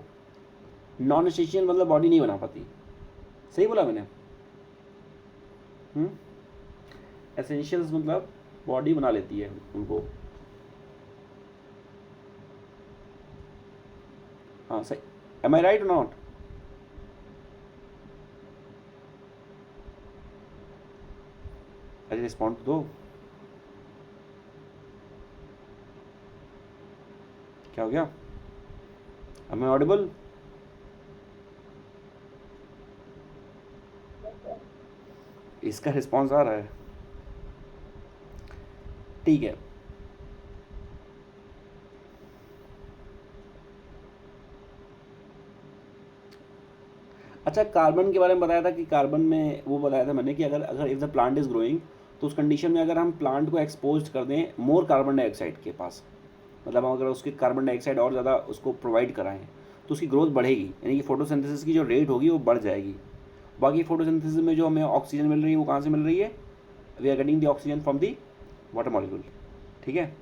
नॉन एसेंशियल मतलब बॉडी नहीं बना पाती। सही बोला मैंने? एसेंशियल्स मतलब बॉडी बना लेती है उनको। हाँ सही, एम आई राइट और नॉट? अरे रिस्पॉन्ड तो दो। क्या हो गया? Am I audible? इसका रिस्पॉन्स आ रहा है, ठीक है। अच्छा, कार्बन के बारे में बताया था कि कार्बन में वो बताया था मैंने कि अगर अगर if the plant is growing, तो उस कंडीशन में अगर हम प्लांट को एक्सपोज कर दें मोर कार्बन डाइऑक्साइड के पास, मतलब अगर उसके कार्बन डाइऑक्साइड और ज़्यादा उसको प्रोवाइड कराएं, तो उसकी ग्रोथ बढ़ेगी, यानी कि फोटोसिंथेसिस की जो रेट होगी वो बढ़ जाएगी। बाकी फोटोसिंथेसिस में जो हमें ऑक्सीजन मिल रही है वो कहाँ से मिल रही है? We are getting the oxygen from the water molecule, ठीक है।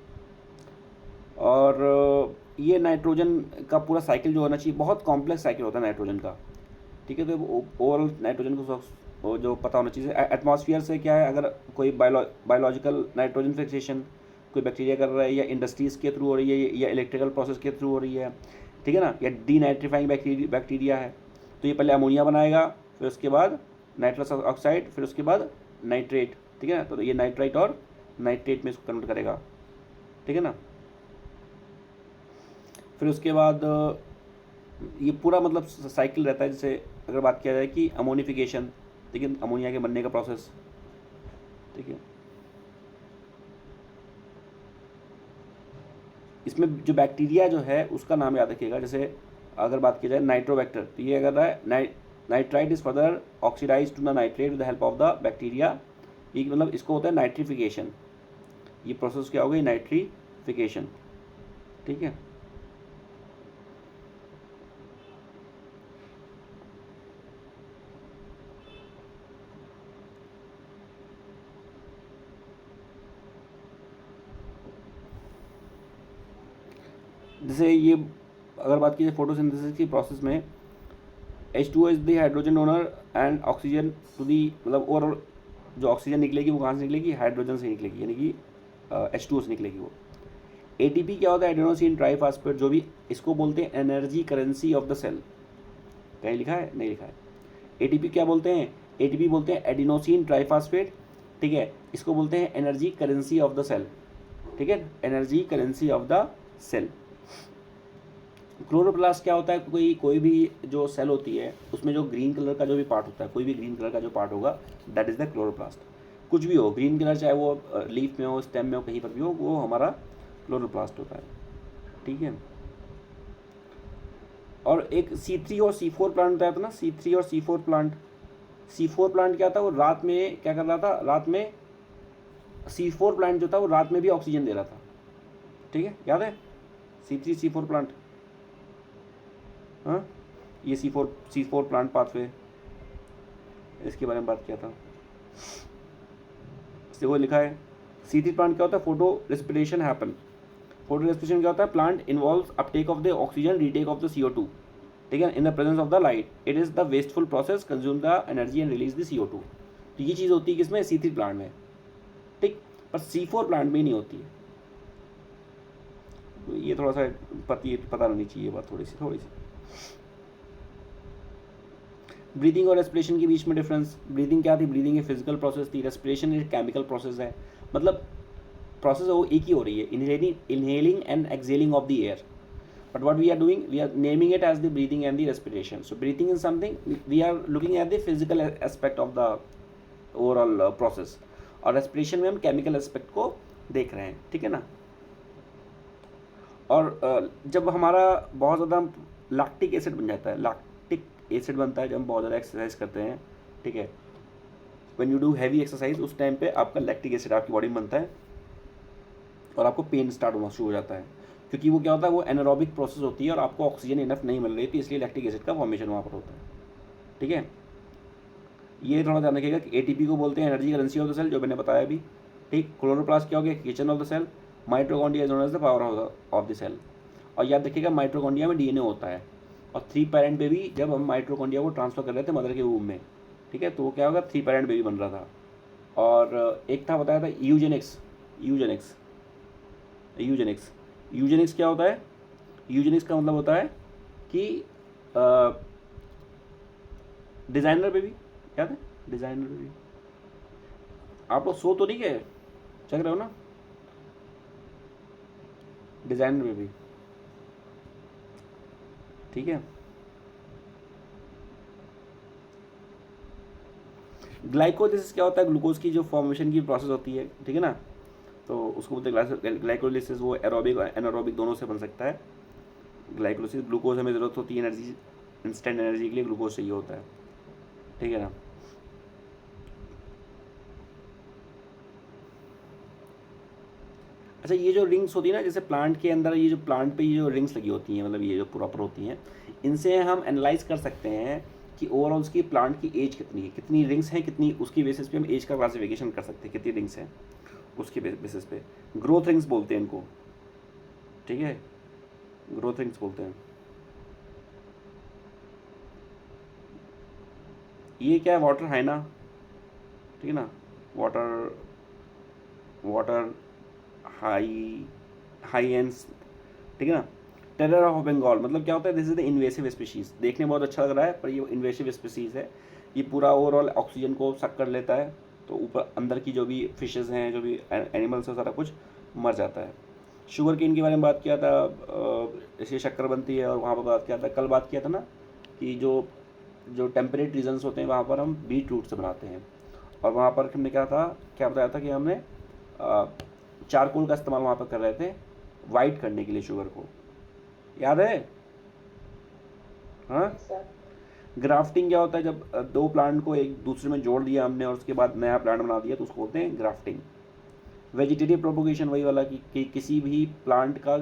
और ये नाइट्रोजन का पूरा साइकिल जो होना चाहिए, बहुत कॉम्प्लेक्स साइकिल होता है नाइट्रोजन का, ठीक है। तो ओवरऑल नाइट्रोजन को जो पता होना चाहिए। एटमॉस्फेयर से क्या है, अगर कोई बायोलॉजिकल नाइट्रोजन फिक्सेशन कोई बैक्टीरिया कर रहा है, या इंडस्ट्रीज़ के थ्रू हो रही है, या इलेक्ट्रिकल प्रोसेस के थ्रू हो रही है, ठीक है ना, या डीनाइट्रीफाइंग बैक्टीरिया है, तो ये पहले अमोनिया बनाएगा, फिर उसके बाद नाइट्रस ऑक्साइड, फिर उसके बाद नाइट्रेट, ठीक है ना। तो ये नाइट्राइट और नाइट्रेट में इसको कन्वर्ट करेगा, ठीक है ना। फिर उसके बाद ये पूरा मतलब साइकिल रहता है। जैसे अगर बात किया जाए कि अमोनिफिकेशन, ठीक है, अमोनिया के बनने का प्रोसेस, ठीक है। इसमें जो बैक्टीरिया जो है उसका नाम याद रखिएगा। जैसे अगर बात की जाए नाइट्रोबैक्टर, तो ये अगर है nitrite is further oxidise to the nitrate with the help of the bacteria. ये मतलब इसको होता है नाइट्रिफिकेशन। ये प्रोसेस क्या हो गई? नाइट्रिफिकेशन, ठीक है। जैसे ये अगर बात की जाए फोटोसिंथेसिस की प्रोसेस में, H2O is the hydrogen donor and oxygen to the, मतलब और जो ऑक्सीजन निकलेगी वो कहाँ से निकलेगी? हाइड्रोजन से निकलेगी, यानी कि H2O से निकलेगी वो। ATP क्या होता है? एडेनोसिन ट्राइफॉस्फेट, जो भी इसको बोलते हैं energy currency of the cell. कहीं लिखा है? नहीं लिखा है। ATP क्या बोलते हैं? ATP बोलते हैं एडिनोसिन ट्राइफॉस्फेट, ठीक है। इसको बोलते हैं energy currency of the cell, ठीक है, energy currency of the cell. Chloroplast क्या होता है? कोई भी जो सेल होती है उसमें जो ग्रीन कलर का जो भी पार्ट होता है, कोई भी ग्रीन कलर का जो पार्ट होगा, दैट इज़ द क्लोरोप्लास्ट। कुछ भी हो ग्रीन कलर, चाहे वो लीफ में हो, स्टेम में हो, कहीं पर भी हो, वो हमारा क्लोरोप्लास्ट होता है, ठीक है। और एक C3 और C4 प्लांट बताया था ना, C3 और C4 प्लांट। C4 प्लांट क्या था? वो रात में क्या कर रहा था? रात में C4 प्लांट जो था वो रात में भी ऑक्सीजन दे रहा था, ठीक है, याद है? C3 C4 प्लांट, हाँ, ये C4 प्लांट पाथवे, इसके बारे में बात किया था। देखो लिखा है C3 प्लांट क्या होता है? Photo respiration happen. Photo respiration क्या होता है? Plant involve Uptake of the oxygen, retake of the CO2, ठीक है, in the presence of the light. It is the wasteful process, consume the energy and release the CO2। तो ये चीज़ होती है किसमें? C3 प्लांट में, ठीक। पर C4 प्लांट में नहीं होती है। तो ये थोड़ा सा पता होनी चाहिए बात, थोड़ी सी। ब्रीदिंग और रेस्पिरेशन के बीच में डिफरेंस। ब्रीदिंग क्या थी? ब्रीदिंग एक फिजिकल प्रोसेस थी, रेस्पिरेशन एक केमिकल प्रोसेस है। मतलब प्रोसेस वो एक ही हो रही है, inhaling and exhaling of the air, but what we are doing, we are naming it as the breathing and the respiration. So breathing is something we are looking at the physical aspect of the overall process, और respiration में हम chemical aspect को देख रहे हैं, ठीक है ना। और जब हमारा बहुत ज़्यादा लैक्टिक एसिड बन जाता है, लैक्टिक एसिड बनता है जब हम बहुत ज़्यादा एक्सरसाइज करते हैं, ठीक है, when you do heavy exercise, उस टाइम पे आपका लैक्टिक एसिड आपकी बॉडी में बनता है और आपको पेन स्टार्ट होना शुरू हो जाता है। क्योंकि वो क्या होता है, वो एनारोबिक प्रोसेस होती है और आपको ऑक्सीजन इनफ नहीं मिल रही थी, इसलिए लैक्टिक एसिड का फॉर्मेशन वहाँ पर होता है। ठीक है, ये थोड़ा ध्यान रखिएगा कि एटीपी को बोलते हैं energy currency of the cell, जो मैंने बताया अभी। ठीक, क्लोरोप्लास्ट क्या हो गया, kitchen of the cell. Mitochondria is known as the power of the cell. और याद रखिएगा माइटोकॉन्ड्रिया में डीएनए होता है, और 3 पैरेंट बेबी जब हम माइटोकॉन्ड्रिया को ट्रांसफर कर रहे थे मदर के वूम में, ठीक है, तो वो क्या होगा, 3 पैरेंट बेबी बन रहा था। और एक था बताया था यूजेनिक्स। यूजेनिक्स यूजेनिक्स यूजेनिक्स क्या होता है, यूजेनिक्स का मतलब होता है कि डिज़ाइनर बेबी, याद है डिज़ाइनर बेबी। आप लोग सो तो नहीं गए, चल रहे हो ना, डिज़ाइनर बेबी। ठीक है, ग्लाइकोलिसिस क्या होता है, ग्लूकोज की जो फॉर्मेशन की प्रोसेस होती है, ठीक है ना, तो उसको बोलते हैं ग्लाइकोलिसिस। वो एरोबिक और एनारोबिक दोनों से बन सकता है। ग्लाइकोलिसिस, ग्लूकोज हमें ज़रूरत होती है एनर्जी, इंस्टेंट एनर्जी के लिए ग्लूकोज चाहिए होता है, ठीक है ना। अच्छा, ये जो रिंग्स होती है ना, जैसे प्लांट के अंदर ये जो प्लांट पे ये जो रिंग्स लगी होती हैं, मतलब ये जो प्रॉपर होती हैं, इनसे हम एनालाइज कर सकते हैं कि ओवरऑल उसकी प्लांट की एज कितनी है, कितनी रिंग्स हैं, कितनी, उसकी बेसिस पे हम एज का क्लासिफिकेशन कर सकते हैं, कितनी रिंग्स हैं उसके बेसिस पे। ग्रोथ रिंग्स बोलते हैं इनको, ठीक है, ग्रोथ रिंग्स बोलते हैं। ये क्या है, वाटर हाइना, ठीक है ना, water water high high ends, ठीक है ना। टेरर ऑफ बंगाल मतलब क्या होता है, this is the invasive species. देखने में बहुत अच्छा लग रहा है पर ये इन्वेसिव स्पीशीज़ है। ये पूरा ओवरऑल ऑक्सीजन को सक कर लेता है, तो ऊपर अंदर की जो भी फिशेस हैं, जो भी एनिमल्स है, सारा कुछ मर जाता है। शुगर केन के बारे में बात किया था, इससे शक्कर बनती है। और वहाँ पर बात किया था, कल बात किया था ना, कि जो जो टेम्परेट रीजन्स होते हैं वहाँ पर हम बीट रूट से बनाते हैं। और वहाँ पर हमने क्या बताया था कि हमने चारकोल का इस्तेमाल वहाँ पर कर रहे थे वाइट करने के लिए शुगर को, याद है। हाँ, ग्राफ्टिंग क्या होता है, जब दो प्लांट को एक दूसरे में जोड़ दिया हमने और उसके बाद नया प्लांट बना दिया, तो उसको बोलते हैं ग्राफ्टिंग। वेजिटेटिव प्रोपोगेशन वही वाला कि किसी भी प्लांट का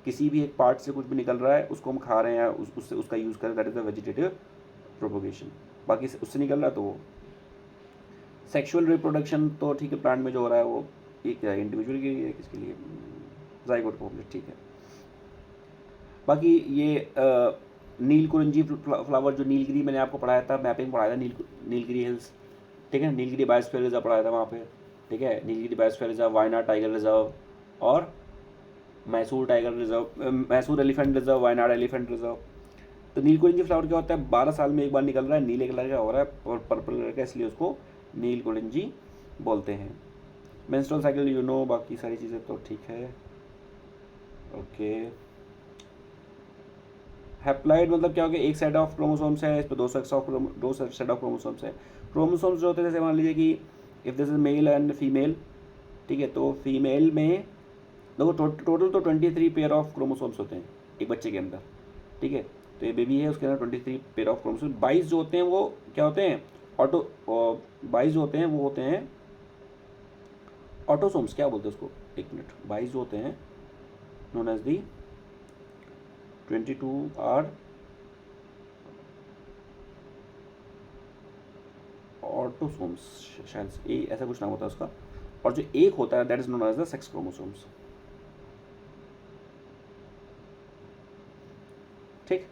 किसी भी एक पार्ट से कुछ भी निकल रहा है, उसको हम खा रहे हैं, उससे उसका यूज़ करें, that is the vegetative propagation. बाकी उससे निकल रहा है तो वो सेक्सुअल रिप्रोडक्शन, तो ठीक है, प्लांट में जो हो रहा है वो एक इंडिविजुअल के लिए, किसके लिए, जाइगोट पॉपुलेट, ठीक है। बाकी ये नील कुरिंजी फ्लावर, जो नीलगिरी मैंने आपको पढ़ाया था, मैपिंग पढ़ाया था, नीलगिरी हिल्स, ठीक है, नीलगिरी बायोस्फीयर रिजर्व पढ़ाया था वहाँ पे, ठीक है, Nilgiri biosphere reserve, Wayanad tiger reserve और Mysore tiger reserve, Mysore elephant reserve, Wayanad elephant reserve. तो नील कुरिंजी फ्लावर क्या होता है, 12 साल में एक बार निकल रहा है, नीले कलर का हो रहा है और पर्पल कलर का, इसलिए उसको नील कुरिंजी बोलते हैं। मेंस्ट्रुअल साइकिल यू नो, बाकी सारी चीज़ें तो ठीक है, ओके। हैप्लॉइड मतलब क्या हो गया, एक सेट ऑफ क्रोमोसोम्स है, इस पर दो सेट ऑफ क्रोमोसोम्स है। क्रोमोसोम्स जो होते हैं, जैसे मान लीजिए कि if this is male and female, ठीक है, तो फीमेल में देखो टोटल तो 23 पेयर ऑफ क्रोमोसोम्स होते हैं एक बच्चे के अंदर, ठीक है। तो ये बेबी है, उसके अंदर 23 पेयर ऑफ क्रोमोसोम। 22 जो होते हैं वो क्या होते हैं, ऑटो 22 जो होते हैं वो होते हैं ऑटोसोम्स, क्या बोलते हैं उसको, एक मिनट, 22 जो होते हैं known as the 22 are autosomes, शायद ऐसा कुछ नाम होता है उसका। और जो एक होता है that is known as the sex chromosomes, ठीक।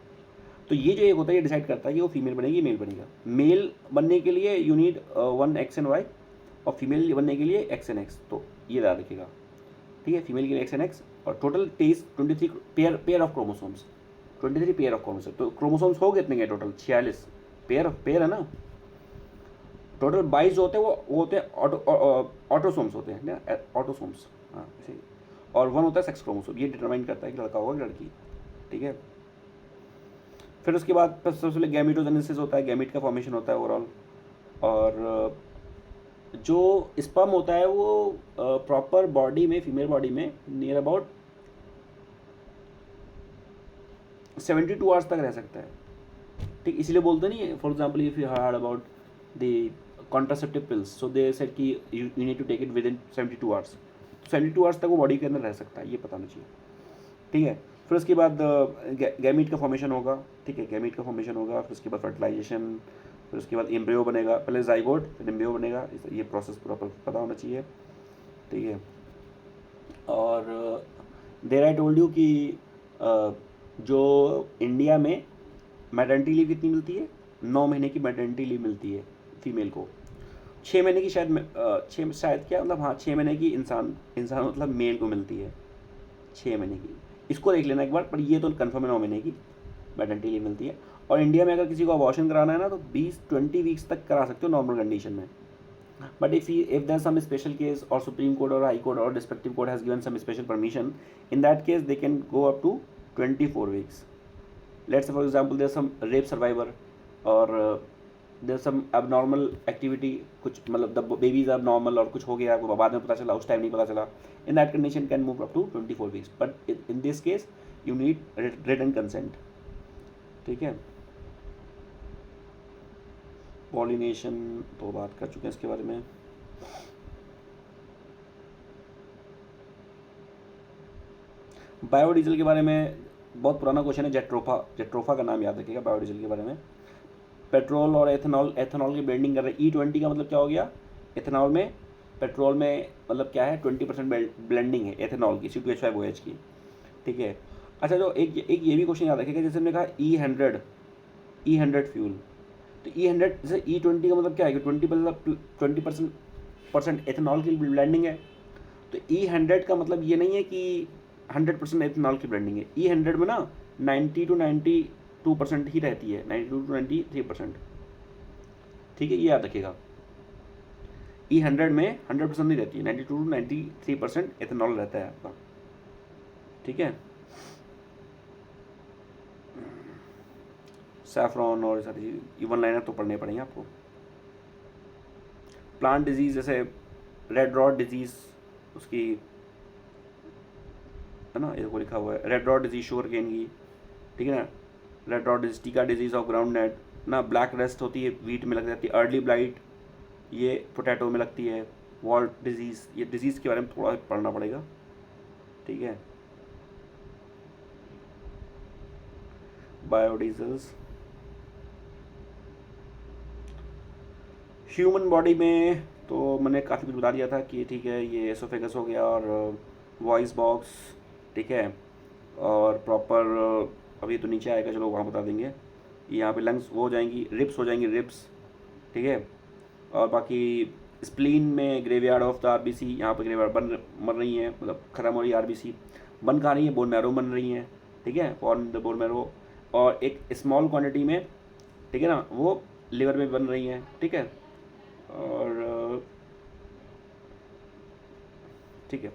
तो ये जो एक होता है ये डिसाइड करता है कि वो फीमेल बनेगी मेल बनेगा। मेल बनने के लिए you need 1 X and Y, और फीमेल बनने के लिए X and X, तो ये याद रखिएगा, ठीक है, फीमेल के लिए X and X। और total 23 pair of chromosomes, 23 pair of chromosome. तो क्रोमोसोम्स हो कितने हैं टोटल, 46 पेयर है ना। टोटल 22 जो होते हैं वो होते हैं ऑटोसोम्स होते हैं ना, ऑटोसोम्स, हाँ इसे। और 1 होता है सेक्स क्रोमोसोम, ये डिटरमाइन करता है कि लड़का होगा कि लड़की, ठीक है। फिर उसके बाद सबसे पहले गैमेटोजेनेसिस होता है, गैमेट का फॉर्मेशन होता है ओवरऑल। और जो स्पर्म होता है वो प्रॉपर बॉडी में, फीमेल बॉडी में नियर अबाउट 72 आवर्स तक रह सकता है, ठीक। इसलिए बोलते नहीं है, for example if you heard about the contraceptive pills, so they said कि you need to take it within 72 hours. 72 hours तक वो बॉडी के अंदर रह सकता है, ये पता होना चाहिए। ठीक है। फिर उसके बाद गैमीट का फॉर्मेशन होगा, ठीक है, गैमीट का फॉर्मेशन होगा, फिर उसके बाद फर्टिलाइजेशन, फिर उसके बाद एम्ब्रियो बनेगा, पहले जाइगोट फिर एम्ब्रियो बनेगा, ये प्रोसेस पूरा पता होना चाहिए, ठीक है। और देर आई टोल्ड यू कि जो इंडिया में मैटर्निटी लीव कितनी मिलती है, 9 महीने की मैटर्निटी लीव मिलती है फीमेल को। 6 महीने की शायद क्या मतलब, हाँ 6 महीने की इंसान मतलब मेल को मिलती है, 6 महीने की। इसको देख लेना एक बार, पर ये तो कन्फर्म है 9 महीने की मैटर्निटी लीव मिलती है। और इंडिया में अगर किसी को अबॉर्शन कराना है ना तो 20-20 वीक्स तक करा सकते हो नॉर्मल कंडीशन में। But if there's some special case or Supreme Court or High Court or respective court has given some special permission, in that case they can go up to 24 weeks. Let's say for example there's some rape survivor or there's some abnormal activity, कुछ मतलब the baby is abnormal और कुछ हो गया आपको बाद में पता चला, उस टाइम नहीं पता चला, in that condition can move up to 24 weeks. But in this case you need written consent, ठीक है। पॉलिनेशन तो बात कर चुके हैं इसके बारे में। बायोडीजल के बारे में बहुत पुराना क्वेश्चन है, जेट्रोफा का नाम याद रखिएगा बायोडीजल के बारे में। पेट्रोल और एथेनॉल की ब्लेंडिंग कर रहे हैं। E20 का मतलब क्या हो गया, एथेनॉल में पेट्रोल में मतलब क्या है 20% ब्लेंडिंग है एथेनॉल की, C2H5OH की, ठीक है। अच्छा, जो एक ये भी क्वेश्चन याद रखिएगा, जैसे हमने कहा E100 फ्यूल, तो E100 जैसे E20 का मतलब क्या है कि 20% एथेनॉल की ब्लेंडिंग है। तो E100 का मतलब ये नहीं है कि 100% एथेनॉल की ब्लेंडिंग है। E100 में ना 90 to 92% ही रहती है, 92 to 93%, ठीक है, ये याद रखिएगा। E100 में 100% नहीं रहती है, 92 to 93% एथेनॉल रहता है आपका, ठीक है। सैफ्रॉन और सारी इवन लाइनर तो पढ़ने पड़ेंगे आपको। प्लांट डिजीज़ जैसे रेड रॉड डिजीज़, उसकी है ना, ये को लिखा हुआ है red rod disease sugar cane की, ठीक है ना। Red rod disease, tikka disease of groundnut ना, ब्लैक रस्ट होती है वीट में लग जाती है, अर्ली ब्लाइट ये पोटैटो में लगती है, वॉल्ट डिजीज़, ये डिजीज़ के बारे में थोड़ा पढ़ना पड़ेगा, ठीक है। बायोडीजल्स ह्यूमन बॉडी में तो मैंने काफ़ी कुछ बता दिया था कि ठीक है, ये एसोफेगस हो गया और वॉइस बॉक्स, ठीक है, और प्रॉपर अभी तो नीचे आएगा, चलो वहाँ बता देंगे। यहाँ पे लंग्स वो हो जाएंगी, रिब्स हो जाएंगी, रिब्स, ठीक है। और बाकी स्प्लीन में ग्रेवयार्ड ऑफ द आरबीसी, यहाँ पे ग्रेवयार्ड मर रही हैं, मतलब खत्म हो रही है आरबीसी, बन कहाँ रही है, बोन मैरो बन रही हैं, ठीक है, फॉर्म द बोन मैरो, और एक स्मॉल क्वांटिटी में, ठीक है ना, वो लिवर में बन रही हैं, ठीक है। और ठीक है,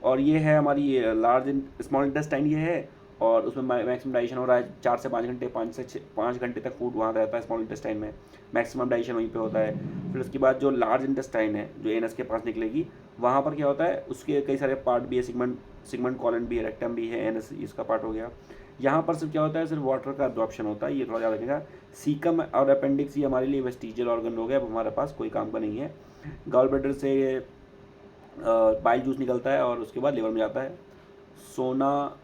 और ये है हमारी लार्ज स्मॉल इंटेस्टाइन ये है, और उसमें मैक्सिमम डाइजेशन हो रहा है 4 से 5 घंटे, 5 घंटे तक फूड वहाँ रहता है स्मॉल इंटेस्टाइन में, मैक्सिमम डाइजेशन वहीं पे होता है। फिर उसके बाद जो लार्ज इंटेस्टाइन है जो एनस के पास निकलेगी, वहाँ पर क्या होता है, उसके कई सारे पार्ट भी है, सिगमेंट कॉलन भी है, रेक्टम भी है, एनस इसका पार्ट हो गया। यहाँ पर सिर्फ क्या होता है, सिर्फ वाटर का एब्जॉर्प्शन होता है, ये थोड़ा याद रखिएगा। सीकम और अपेंडिक्स ये हमारे लिए वेस्टिजियल ऑर्गन हो गया, अब हमारे पास कोई काम का नहीं है। गॉल ब्लैडर से बाइल जूस निकलता है और उसके बाद लिवर में जाता है। सोना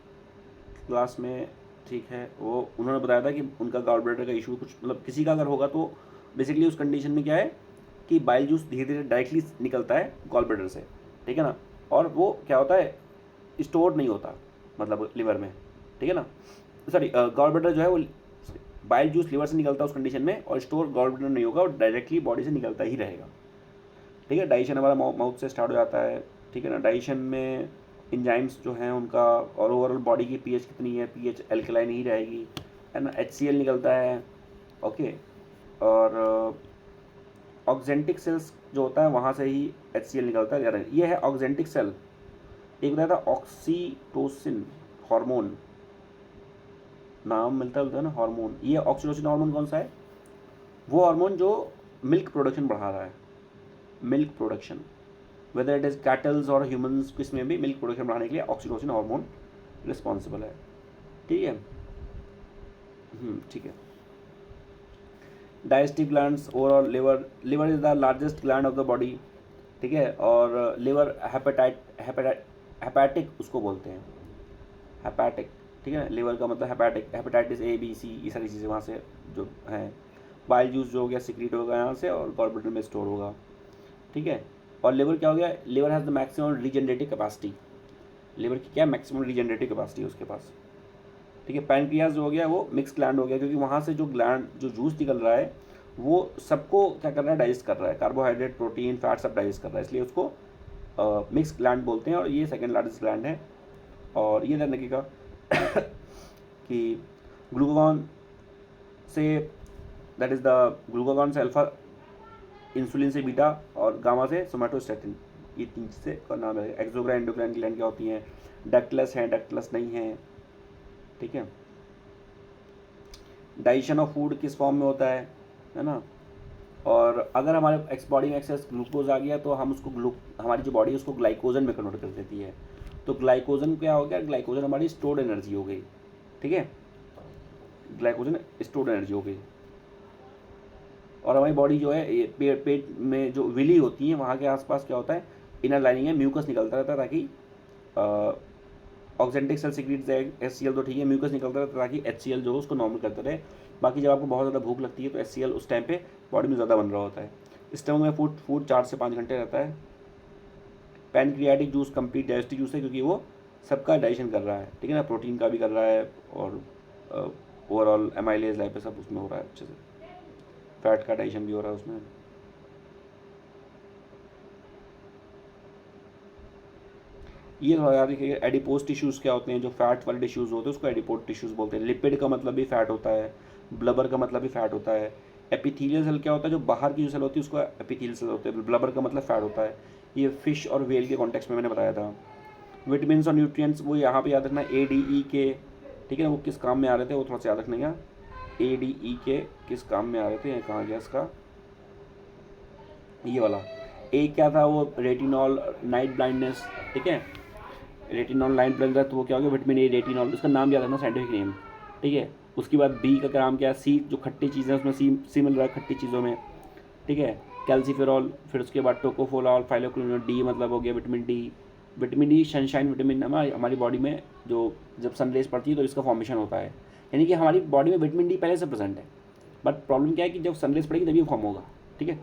क्लास में, ठीक है, वो उन्होंने बताया था कि उनका गॉल ब्लैडर का इशू कुछ मतलब किसी का अगर होगा तो बेसिकली उस कंडीशन में क्या है कि बाइल जूस धीरे धीरे डायरेक्टली निकलता है गॉल ब्लैडर से, ठीक है ना, और वो क्या होता है स्टोर नहीं होता मतलब लिवर में, ठीक है ना, सॉरी गॉल ब्लैडर जो है वो बाइल जूस लिवर से निकलता है उस कंडीशन में, और स्टोर गॉल ब्लैडर नहीं होगा, और डायरेक्टली बॉडी से निकलता ही रहेगा, ठीक है। डाइजेशन हमारा माउथ से स्टार्ट हो जाता है, ठीक है ना। डाइजेशन में इंजाइम्स जो हैं उनका, और ओवरऑल बॉडी की पीएच कितनी है, पीएच एल्कलाइन ही रहेगी, है ना, HCl निकलता है, ओके। और ऑक्जेंटिक सेल्स जो होता है वहाँ से ही HCl निकलता है, ये है ऑक्जेंटिक सेल। एक बताया था ऑक्सीटोसिन हार्मोन, नाम मिलता है ना हार्मोन, ये ऑक्सीटोसिन हार्मोन कौन सा है, वो हार्मोन जो मिल्क प्रोडक्शन बढ़ा रहा है, milk production, whether it is kettles और ह्यूमंस, किसमें भी मिल्क प्रोडक्शन बढ़ाने के लिए ऑक्सीटोसिन हार्मोन रिस्पॉन्सिबल है, ठीक है। ठीक है। Digestive glands overall, liver is the largest gland of the body, ठीक है, और लिवर हेपेटिक उसको बोलते हैं, हेपेटिक, ठीक है, लिवर का मतलब hepatic, hepatitis A B C, ये सारी चीज़ें वहाँ से जो हैं। बाइल जूस जो हो गया सिक्रीट होगा यहाँ से और गॉलब्लैडर में स्टोर होगा, ठीक है। और लिवर क्या हो गया, liver has the maximum regenerative capacity, liver की क्या मैक्सिमम रीजनरेटिव कैपेसिटी है उसके पास, ठीक है। पैनक्रियाज जो हो गया वो मिक्स ग्लैंड हो गया, क्योंकि वहाँ से जो ग्लैंड जो जूस निकल रहा है वो सबको क्या कर रहा है, डाइजेस्ट कर रहा है, कार्बोहाइड्रेट प्रोटीन फैट सब डाइजेस्ट कर रहा है, इसलिए उसको मिक्स ग्लैंड बोलते हैं। और ये सेकेंड लार्जेस्ट ग्लैंड है। और ये ध्यान रखिएगा कि ग्लूकागॉन से, दैट इज़ द ग्लूकागॉन से अल्फा, इंसुलिन से बीटा और गामा से सोमेटोस्टेटिन, ये तीन चीज़ें का नाम है। एक्सोक्राइन एंडोक्राइन ग्लैंड क्या होती हैं, डक्टलेस हैं डक्टलेस नहीं है, ठीक है। डाइजेशन ऑफ फूड किस फॉर्म में होता है ना। और अगर हमारे बॉडी में एक्सेस ग्लूकोज आ गया तो हम उसको हमारी जो बॉडी है उसको ग्लाइकोजन में कन्वर्ट कर देती है। तो ग्लाइकोजन क्या हो गया, ग्लाइकोजन हमारी स्टोर्ड एनर्जी हो गई, ठीक है, ग्लाइकोजन स्टोर्ड एनर्जी हो गई। और हमारी बॉडी जो है ये पेट में जो विली होती है वहाँ के आसपास क्या होता है, इनर लाइनिंग है, म्यूकस निकलता रहता है ताकि ऑक्जेंटिक सेल सिक्रीट HCl तो ठीक है, म्यूकस निकलता रहता है ताकि HCl जो है उसको नॉर्मल करते रहे। बाकी जब आपको बहुत ज़्यादा भूख लगती है तो HCl उस टाइम पे बॉडी में ज़्यादा बन रहा होता है। स्टमक में फूड 4 से 5 घंटे रहता है। Pancreatic juice complete digestive juice है क्योंकि वो सबका डाइजेशन कर रहा है, ठीक है ना, प्रोटीन का भी कर रहा है और ओवरऑल एमाइलेज लाइपेज सब उसमें हो रहा है अच्छे से, फैट का डाइजेशन भी हो रहा है उसमें। ये थोड़ा याद रखिएगा, एडिपोज टिश्यूज़ क्या होते हैं, जो फैट वाले टिश्यूज़ होते हैं उसको एडिपोज टिश्यूज़ बोलते हैं। लिपिड का मतलब भी फैट होता है, ब्लबर का मतलब भी फैट होता है। एपिथेलियल सेल क्या होता है, जो बाहर की जो सेल होती है उसको एपिथेलियल सेल होते हैं, ब्लबर का मतलब फैट होता है। ये फिश और वेल के कॉन्टेक्स्ट में मैंने बताया था। विटामिन और न्यूट्रिएंट्स वो यहाँ पे याद रखना, ADE के, ठीक है ना, वो किस काम में आ रहे थे वो थोड़ा सा याद रखना। ADE के किस काम में आ रहे थे, कहाँ गया इसका, ये वाला ए क्या था, वो रेटिनॉल नाइट ब्लाइंडनेस, ठीक है, रेटिनॉल नाइट ब्लाइंडनेस, तो वो क्या हो गया विटामिन A रेटिनॉल, उसका नाम याद रखना साइंटिफिक नेम, ठीक है। उसके बाद बी का काम क्या है, सी जो खट्टी चीज़ें उसमें सी मिल रहा है खट्टी चीज़ों में, ठीक है, कैल्सीफेरॉल। फिर उसके बाद टोकोफोलॉल, फाइलोक्विनोल, डी मतलब हो गया vitamin D. Vitamin D sunshine vitamin हमारी बॉडी में जो जब सनरेज पड़ती है तो इसका फॉर्मेशन होता है, यानी कि हमारी बॉडी में विटामिन डी पहले से प्रेजेंट है, बट प्रॉब्लम क्या है कि जब सनरेज पड़ेगी तभी फॉर्म होगा, ठीक है।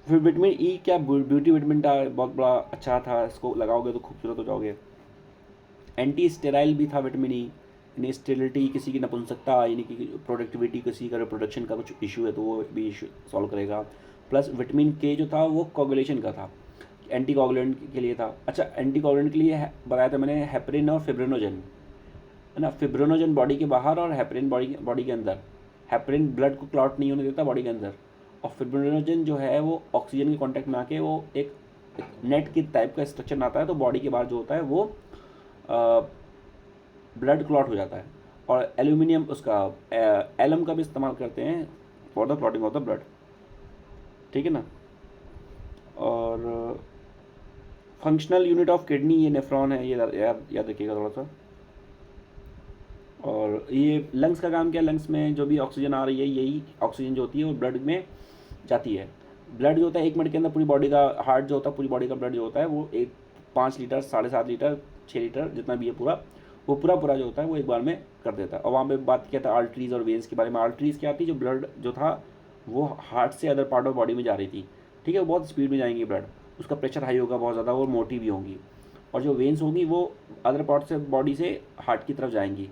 फिर विटामिन ई क्या, ब्यूटी विटामिन था, बहुत बड़ा अच्छा था, इसको लगाओगे तो खूबसूरत हो जाओगे। एंटी स्टेराइल भी था विटामिन ई, यानी स्टेरिलिटी किसी की नपुंसकता यानी कि प्रोडक्टिविटी किसी का रिप्रोडक्शन का कुछ इशू है तो वो भी इशू सॉल्व करेगा। प्लस विटामिन के जो था वो कोगुलेशन का था, एंटी कोगुलेंट के लिए था। अच्छा, एंटी कोगुलेंट के लिए बताया था मैंने हेपरिन और फिब्रिनोजन, है ना। फिब्रिनोजन बॉडी के बाहर और हेपरिन बॉडी के अंदर। हेपरिन ब्लड को क्लॉट नहीं होने देता बॉडी के अंदर, और फिब्रिनोजन जो है वो ऑक्सीजन के कांटेक्ट में आके वो एक नेट की टाइप का स्ट्रक्चर बनाता है, तो बॉडी के बाहर जो होता है वो ब्लड क्लॉट हो जाता है। और एल्यूमिनियम उसका एलम का भी इस्तेमाल करते हैं for the clotting of the blood, ठीक है ना। और फंक्शनल यूनिट ऑफ किडनी ये नेफ्रॉन है, ये याद रखिएगा थोड़ा सा। और ये लंग्स का काम क्या है, लंग्स में जो भी ऑक्सीजन आ रही है यही ऑक्सीजन जो होती है वो ब्लड में जाती है। ब्लड जो होता है 1 मिनट के अंदर पूरी बॉडी का, हार्ट जो होता है पूरी बॉडी का ब्लड जो होता है वो 5 लीटर 7.5 लीटर 6 लीटर जितना भी है पूरा, वो पूरा जो होता है वो एक बार में कर देता है। और वहाँ पे बात किया था आर्टरीज और वेन्स के बारे में। आर्टरीज क्या थी, जो ब्लड जो था वो हार्ट से अदर पार्ट ऑफ बॉडी में जा रही थी, ठीक है, वो बहुत स्पीड में जाएंगी ब्लड, उसका प्रेशर हाई होगा बहुत ज़्यादा और मोटी भी होंगी। और जो वेन्स होंगी वो अदर पार्ट से बॉडी से हार्ट की तरफ जाएंगी,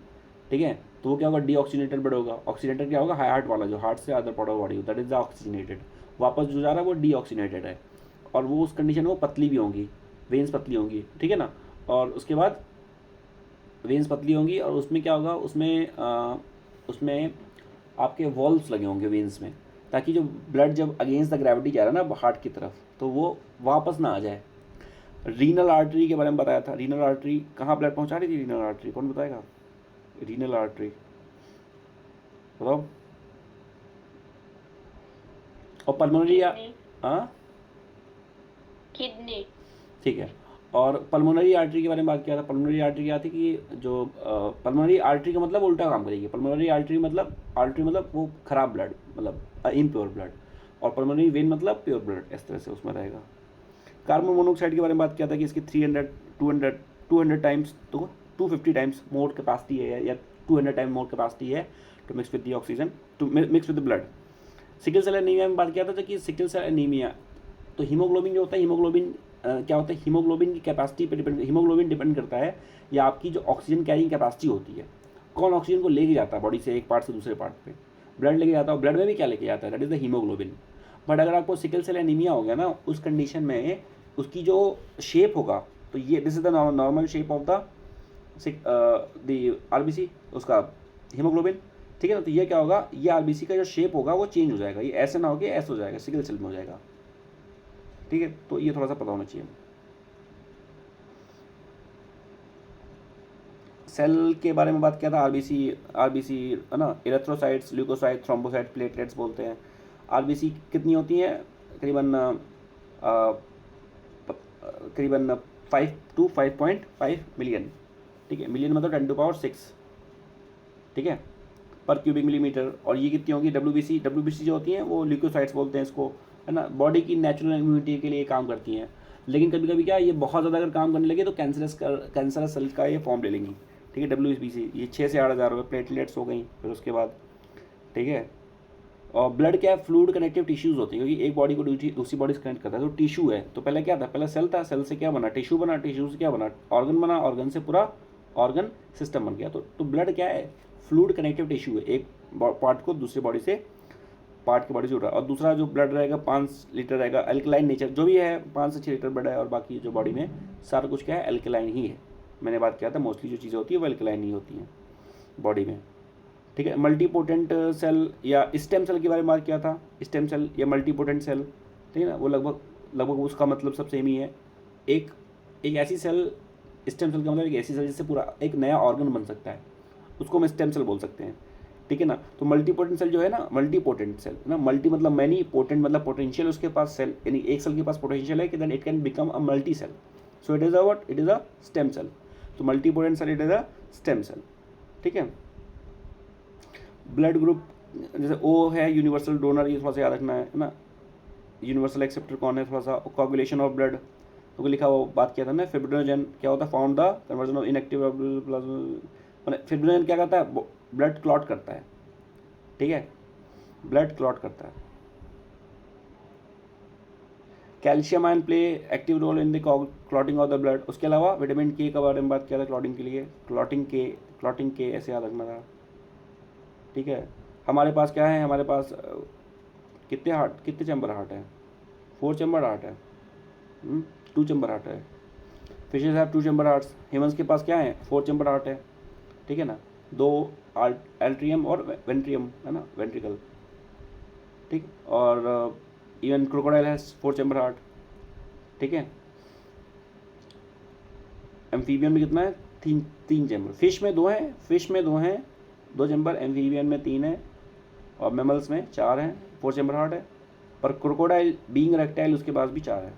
ठीक है, तो वो क्या होगा, डीऑक्सीनेटेड ब्लड होगा। ऑक्सीनेटेड क्या होगा, हाई हार्ट वाला जो हार्ट से other part of body, that is the oxygenated. वापस जो जा रहा है वो डीऑक्सीनेटेड है, और वो उस कंडीशन में वो पतली भी होंगी, वेन्स पतली होंगी, ठीक है ना। और उसके बाद वेन्स पतली होंगी और उसमें क्या होगा, उसमें आपके वॉल्व्स लगे होंगे वेन्स में, ताकि जो ब्लड जब अगेंस्ट द ग्रेविटी जा रहा है ना हार्ट की तरफ तो वो वापस ना आ जाए। रीनल आर्टरी के बारे में बताया था, रीनल आर्टरी कहाँ ब्लड पहुँचा रही थी, रीनल आर्टरी कौन बताएगा, रीनल आर्टरी बताओ। और पल्मोनरी, हाँ किडनी, ठीक है। और पल्मोनरी आर्टरी के बारे में बात किया था। पल्मोनरी आर्टरी क्या थी कि जो पल्मोनरी आर्टरी का मतलब उल्टा काम करेगी। पल्मोनरी आर्टरी मतलब वो खराब ब्लड, मतलब इम्प्योर ब्लड, और पल्मोनरी वेन मतलब प्योर ब्लड, इस तरह से उसमें रहेगा। कार्बन मोनोऑक्साइड के बारे में बात किया था कि इसकी 300 200 टाइम्स तो 250 टाइम्स मोर कैपेसिटी है या 200 टाइम मोर कैपेसिटी है to mix with the oxygen, to mix with the blood. Sickle cell anaemia में बात किया था कि सिकल सेल एनीमिया, तो हीमोग्लोबिन जो होता है, हीमोग्लोबिन क्या होता है, हीमोग्लोबिन की कैपेसिटी पे डिपेंड, हीमोग्लोबिन डिपेंड करता है या आपकी जो ऑक्सीजन कैरिंग कैपेसिटी होती है, कौन ऑक्सीजन को लेके जाता है बॉडी से एक पार्ट से दूसरे पार्ट पे। ब्लड लेके जाता है, ब्लड में भी क्या लेके जाता है, that is the haemoglobin. But अगर आपको सिकल सेल एनीमिया हो गया ना, उस कंडीशन में उसकी जो शेप होगा, तो ये this is the normal shape of the RBC, उसका हीमोग्लोबिन, ठीक है ना। तो ये क्या होगा, ये आरबीसी का जो शेप होगा वो चेंज हो जाएगा, ये ऐसे ना हो कि ऐसे हो जाएगा, सिकल सेल में हो जाएगा, ठीक है। तो ये थोड़ा सा पता होना चाहिए। सेल के बारे में बात किया था, आरबीसी है ना, इरेथ्रोसाइट्स, ल्यूकोसाइट, थ्रोम्बोसाइट, प्लेटलेट्स बोलते हैं। आरबीसी कितनी होती हैं, करीबन 5 to 5.5 मिलियन, ठीक है। मिलियन मतलब 10⁶, ठीक है, पर क्यूबिक मिलीमीटर। और ये कितनी होगी, डब्ल्यूबीसी जो होती हैं वो ल्यूकोसाइट्स बोलते हैं इसको, है ना, बॉडी की नेचुरल इम्यूनिटी के लिए काम करती हैं। लेकिन कभी कभी क्या, ये बहुत ज़्यादा अगर काम करने लगे तो कैंसरस सेल का ये फॉर्म ले लेंगी, ठीक है। डब्ल्यूबीसी ये 6 से 8 हज़ार हो गए, प्लेटलेट्स हो गई फिर उसके बाद, ठीक है। और ब्लड क्या है, फ्लूइड कनेक्टिव टिश्यूज़ होती हैं, क्योंकि एक बॉडी को दूसरी बॉडी से कनेक्ट करता है, तो टिश्यू है। तो पहले क्या था, पहले सेल था, सेल से क्या बना, टिश्यू बना, टिश्यू से क्या बना, ऑर्गन बना, ऑर्गन से पूरा ऑर्गन सिस्टम बन गया। तो ब्लड क्या है, फ्लूइड कनेक्टिव टिश्यू है, एक पार्ट को दूसरे बॉडी से, पार्ट की बॉडी से जुड़ रहा है। और दूसरा जो ब्लड रहेगा 5 लीटर रहेगा, अल्कलाइन नेचर जो भी है, 5 से 6 लीटर ब्लड है, और बाकी जो बॉडी में सारा कुछ क्या है, अल्कलाइन ही है। मैंने बात किया था मोस्टली जो चीज़ें होती है वो अल्कलाइन ही होती हैं बॉडी में, ठीक है। मल्टीपोटेंट सेल या स्टेम सेल के बारे में बात किया था, स्टेम सेल या मल्टीपोटेंट सेल, ठीक है ना, वो लगभग उसका मतलब सब सेम ही है। एक ऐसी सेल, स्टेम सेल का मतलब एक ऐसी सेल जिससे पूरा एक नया ऑर्गन बन सकता है, उसको हम स्टेम सेल बोल सकते हैं, ठीक है ना। तो मल्टीपोटेंट सेल जो है ना, मल्टीपोटेंट सेल ना, मल्टी मतलब मैनी, पोटेंट मतलब पोटेंशियल उसके पास सेल, यानी एक सेल के पास पोटेंशियल है कि then it can become a multi cell, so it is a what, it is a stem cell. तो multipotent cell it is a stem cell, ठीक है। ब्लड ग्रुप जैसे ओ है, यूनिवर्सल डोनर, ये थोड़ा सा याद रखना है ना। यूनिवर्सल एक्सेप्टर कौन है, थोड़ा सा, कोagulation ऑफ ब्लड तो लिखा वो बात किया था ना। फिब्रिनोजन क्या होता है, found the conversion of inactive plasma, मैंने फिब्रिनोजन क्या करता है, ब्लड क्लॉट करता है, ठीक है, ब्लड क्लॉट करता है। Calcium ion play active role in the clotting of the blood. उसके अलावा विटामिन के का बारे में बात किया था क्लॉटिंग के लिए, क्लॉटिंग के ऐसे याद रखना था, ठीक है। हमारे पास क्या है, हमारे पास कितने चैम्बर हार्ट है, 4 चैम्बर हार्ट है, 2 चैम्बर हार्ट है। Fishes have 2 chamber hearts. Humans के पास क्या है, 4 चैम्बर हार्ट है, ठीक है ना, 2 एल्ट्रियम और वेंट्रियम, है ना, वेंट्रिकल, ठीक। और even crocodile has 4 chamber heart, ठीक है। एम्फीबियन में कितना है, 3 चैम्बर। फिश में 2 हैं, 2 चैम्बर। एम्फीबियन में 3 है, और मैमल्स में 4 हैं, 4 चैम्बर हार्ट है। पर क्रोकोडाइल बीइंग रेक्टाइल उसके पास भी 4 है।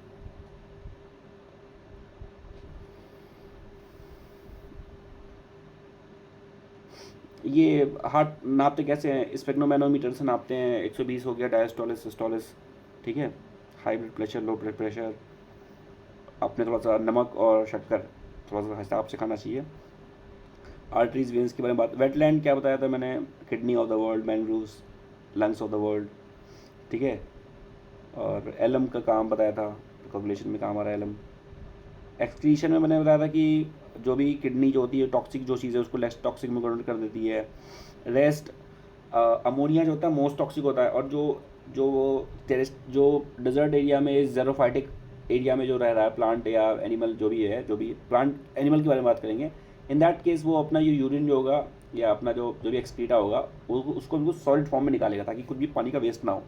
ये हार्ट नापते कैसे हैं, स्पेग्नोमैनोमीटर से नापते हैं। 120 हो गया डायस्टोलिस सिस्टोलिस, ठीक है। High blood pressure, low blood pressure, आपने थोड़ा सा नमक और शक्कर थोड़ा सा हिसाब से खाना चाहिए। आर्टरीज वेंस के बारे में बात, वेटलैंड क्या बताया था मैंने, kidney of the world, mangroves, lungs of the world, ठीक है। और एलम का काम बताया था, कोगुलेशन में काम आ रहा है एलम। एक्सक्रीशन में मैंने बताया था कि जो भी किडनी जो होती है, टॉक्सिक जो चीज़ है उसको लेस टॉक्सिक में कन्वर्ट कर देती है। रेस्ट, अमोनिया जो होता है मोस्ट टॉक्सिक होता है। और जो डेजर्ट एरिया में, ज़ेरोफाइटिक एरिया में जो रह रहा है प्लांट या एनिमल, जो भी प्लांट एनिमल के बारे में बात करेंगे, इन दैट केस वो अपना ये यूरिन जो होगा या अपना जो भी एक्सक्रीटा होगा उसको बिल्कुल सॉलिड फॉर्म में निकालेगा, ताकि कुछ भी पानी का वेस्ट ना हो,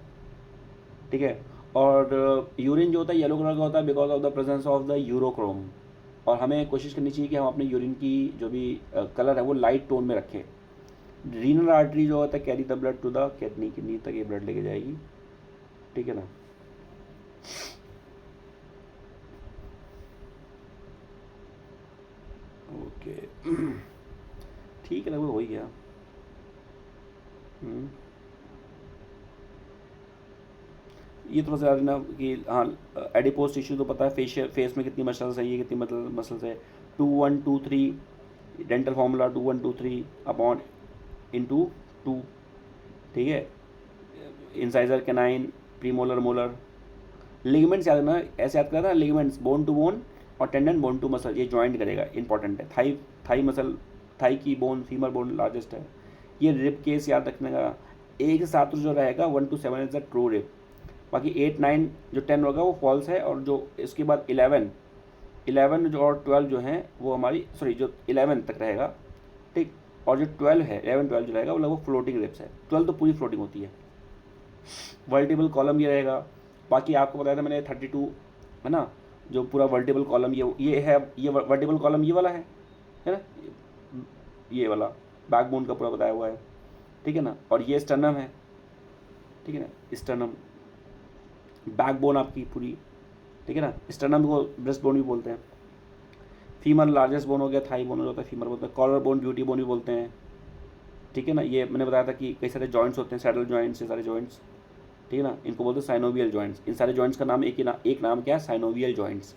ठीक है। और यूरिन जो होता है येलो कलर का होता है because of the presence of the urochrome. और हमें कोशिश करनी चाहिए कि हम अपने यूरिन की जो भी कलर है वो लाइट टोन में रखें। रीनल आर्टरी जो होता है carry the blood to the kidney तक ये ब्लड लेके जाएगी, ठीक है ना। ओके ठीक है, लगभग हो ही गया। ये थोड़ा सा याद रखना कि हाँ, एडिपोज टिश्यू तो पता है, फेस में कितनी मसल्स है, ये कितनी मसल्स है, 2 1 2 3 डेंटल फार्मूला 2123 अपॉन इंटू 2, ठीक है। Incisor canine, premolar molar. Ligaments याद ना, ऐसे याद करा था, लिगामेंट्स बोन टू बोन और टेंडन बोन टू मसल, ये ज्वाइंट करेगा, इंपॉर्टेंट है। थाई मसल, थाई की बोन, फीमर बोन लार्जेस्ट है। ये रिब केस याद रखने का, 1 से 7 जो रहेगा 1 to 7 is the true rib. बाकी 8 9 जो 10 होगा वो फॉल्स है, और जो इसके बाद 11 जो और 12 जो हैं वो हमारी, सॉरी जो 11 तक रहेगा, ठीक। और जो 12 है, 11 12 जो रहेगा वो लगभग फ्लोटिंग रिब्स है। 12 तो पूरी फ्लोटिंग होती है। वर्टिबल कॉलम ये रहेगा। बाकी आपको बताया था मैंने 32 है ना, जो पूरा वर्टिबल कॉलम ये है, ये वर्टिबल कॉलम ये वाला है ना, ये वाला बैकबोन का पूरा बताया हुआ है, ठीक है ना। और ये स्टर्नम है, ठीक है ना, स्टर्नम बैकबोन आपकी पूरी, ठीक है ना। स्टर्नम को ब्रेस्ट बोन भी बोलते हैं। फीमर लार्जेस्ट बोन हो गया, थाई बोन हो जाता है, फीमर बोलते हैं। कॉलर बोन, ब्यूटी बोन भी बोलते हैं, ठीक है ना। ये मैंने बताया था कि कई सारे जॉइंट्स होते हैं, सैडल जॉइंट्स, ये सारे जॉइंट्स, ठीक है ना, इनको बोलते हैं साइनोवियल जॉइंट्स। इन सारे जॉइंट्स का नाम एक नाम क्या है, साइनोवियल जॉइंट्स,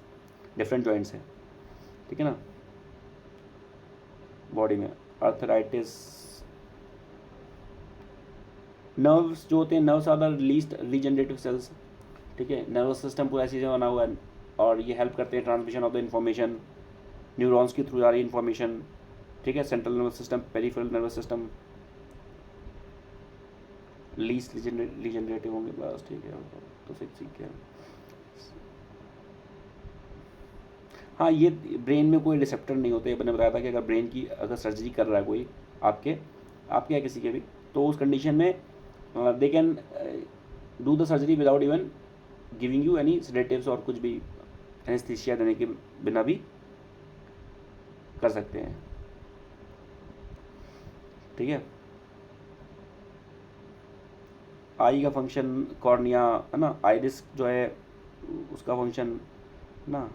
डिफरेंट जॉइंट्स हैं, ठीक है ना। बॉडी में आर्थराइटिस, नर्व्स जो होते हैं, nerves are the least regenerative cells, ठीक है। नर्वस सिस्टम पूरा ऐसी बना हुआ है, और ये हेल्प करते हैं transmission of the information, neurons के थ्रू आ रही इन्फॉर्मेशन, ठीक है। Central nervous system, peripheral nervous system, least regenerative होंगे बस, ठीक है। तो ठीक है। हाँ, ये ब्रेन में कोई रिसेप्टर नहीं होते। मैंने बताया था कि अगर ब्रेन की अगर सर्जरी कर रहा है कोई आपके या किसी के भी, तो उस कंडीशन में they can do the surgery without even giving you any sedatives, और कुछ भी एनेस्थीसिया देने के बिना भी कर सकते हैं, ठीक है। आई का फंक्शन, कॉर्निया है ना, आइरिस जो है उसका फंक्शन ना,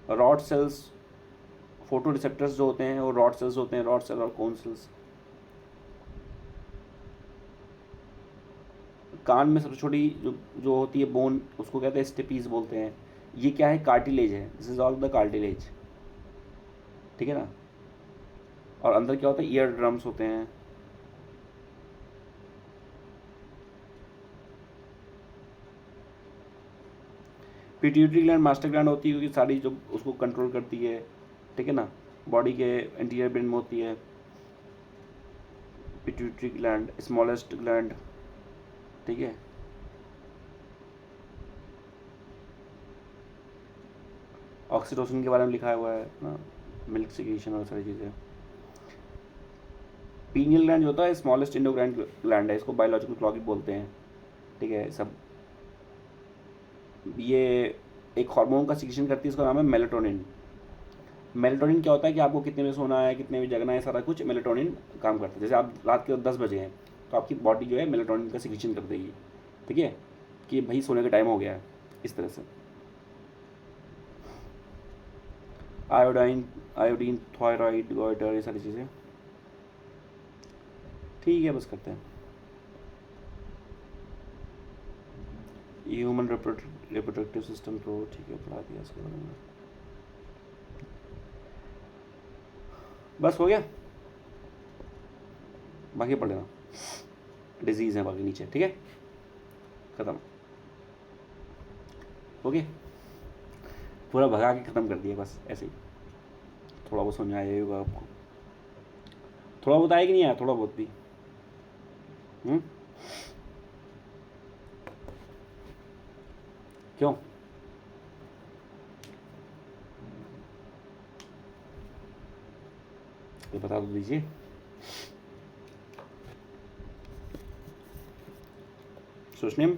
रॉड सेल्स, फोटो रिसेप्टर्स जो होते हैं वो रॉड सेल्स होते हैं, रॉड सेल और कोन सेल्स। कान में सबसे छोटी जो होती है बोन, उसको कहते हैं स्टेपीज बोलते हैं। ये क्या है, कार्टिलेज है, this is all the cartilage, ठीक है ना। और अंदर क्या होता है, ईयर ड्रम्स होते हैं, पिट्यूटरी ग्लैंड मास्टर ग्लैंड होती है, क्योंकि सारी जो उसको कंट्रोल करती है, ठीक है ना, बॉडी के इंटीरियर ब्रेन में होती है। पिट्यूटरी ग्लैंड स्मॉलेस्ट ग्लैंड, ठीक है। ऑक्सीटोसिन के बारे में लिखा हुआ है ना, मिल्क सिक्रीशन और सारी चीज़ें। पीनियल ग्लैंड जो होता है स्मॉलेस्ट इंडोक्राइन ग्लैंड है, इसको बायोलॉजिकल क्लॉक भी बोलते हैं, ठीक है। सब ये एक हार्मोन का सिक्रीशन करती है, इसका नाम है मेलेटोनिन। मेलेटोनिन क्या होता है कि आपको कितने में सोना है, कितने में जगना है, सारा कुछ मेलेटोनिन काम करता है। जैसे आप रात के 10 बजे हैं तो आपकी बॉडी जो है मेलेटोनिन का सिक्रीशन कर देगी, ठीक है, कि भाई सोने का टाइम हो गया है, इस तरह से। आयोडीन, थायराइड, गोइटर, ये सारी चीज़ें, ठीक है, बस करते हैं। ह्यूमन रिप्रोडक्टिव सिस्टम तो ठीक है, पढ़ा दिया इसके बारे में, बस हो गया, बाकी पढ़ लेना। डिजीज़ है बाकी नीचे, ठीक है, ख़त्म, ओके। पूरा भगा के ख़त्म कर दिया बस ऐसे ही। थोड़ा बहुत समझ आया होगा आपको, थोड़ा बहुत आया कि नहीं आया, थोड़ा बहुत भी। क्यों? ये बता दो दीजिए। सुशनिम,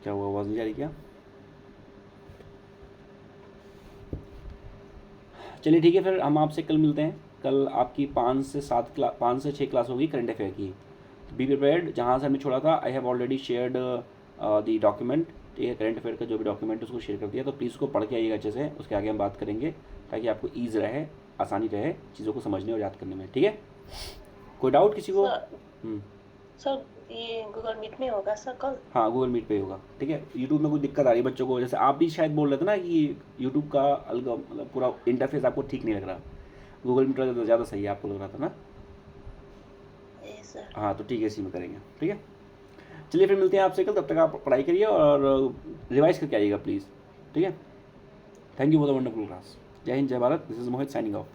क्या हुआ, आवाज़ नहीं जा रही क्या? चलिए ठीक है, फिर हम आपसे कल मिलते हैं। कल आपकी 5 से 6 क्लास होगी करंट अफेयर की। बी प्रिपेयर्ड, जहाँ से हमने छोड़ा था, I have already shared the document, ठीक है। करंट अफेयर का जो भी डॉक्यूमेंट है उसको शेयर कर दिया, तो प्लीज़ उसको पढ़ के आइएगा अच्छे से, उसके आगे हम बात करेंगे, ताकि आपको ईज़ रहे, आसानी रहे चीज़ों को समझने और याद करने में, ठीक है। कोई डाउट किसी को? सर ये गूगल मीट में होगा सर कल? हाँ गूगल मीट पे होगा, ठीक है। यूट्यूब में कोई दिक्कत आ रही है बच्चों को, जैसे आप भी शायद बोल रहे थे ना कि यूट्यूब का अलग मतलब पूरा इंटरफेस आपको ठीक नहीं लग रहा, गूगल मीट ज़्यादा सही है आपको लग रहा था ना। Yes sir. हाँ तो ठीक है, इसी में करेंगे, ठीक है। चलिए फिर मिलते हैं आपसे कल, तब तक आप पढ़ाई करिए और रिवाइज करके आइएगा प्लीज़, ठीक है। Thank you for the wonderful class. जय हिंद, जय Bharat. This is Mohit signing off.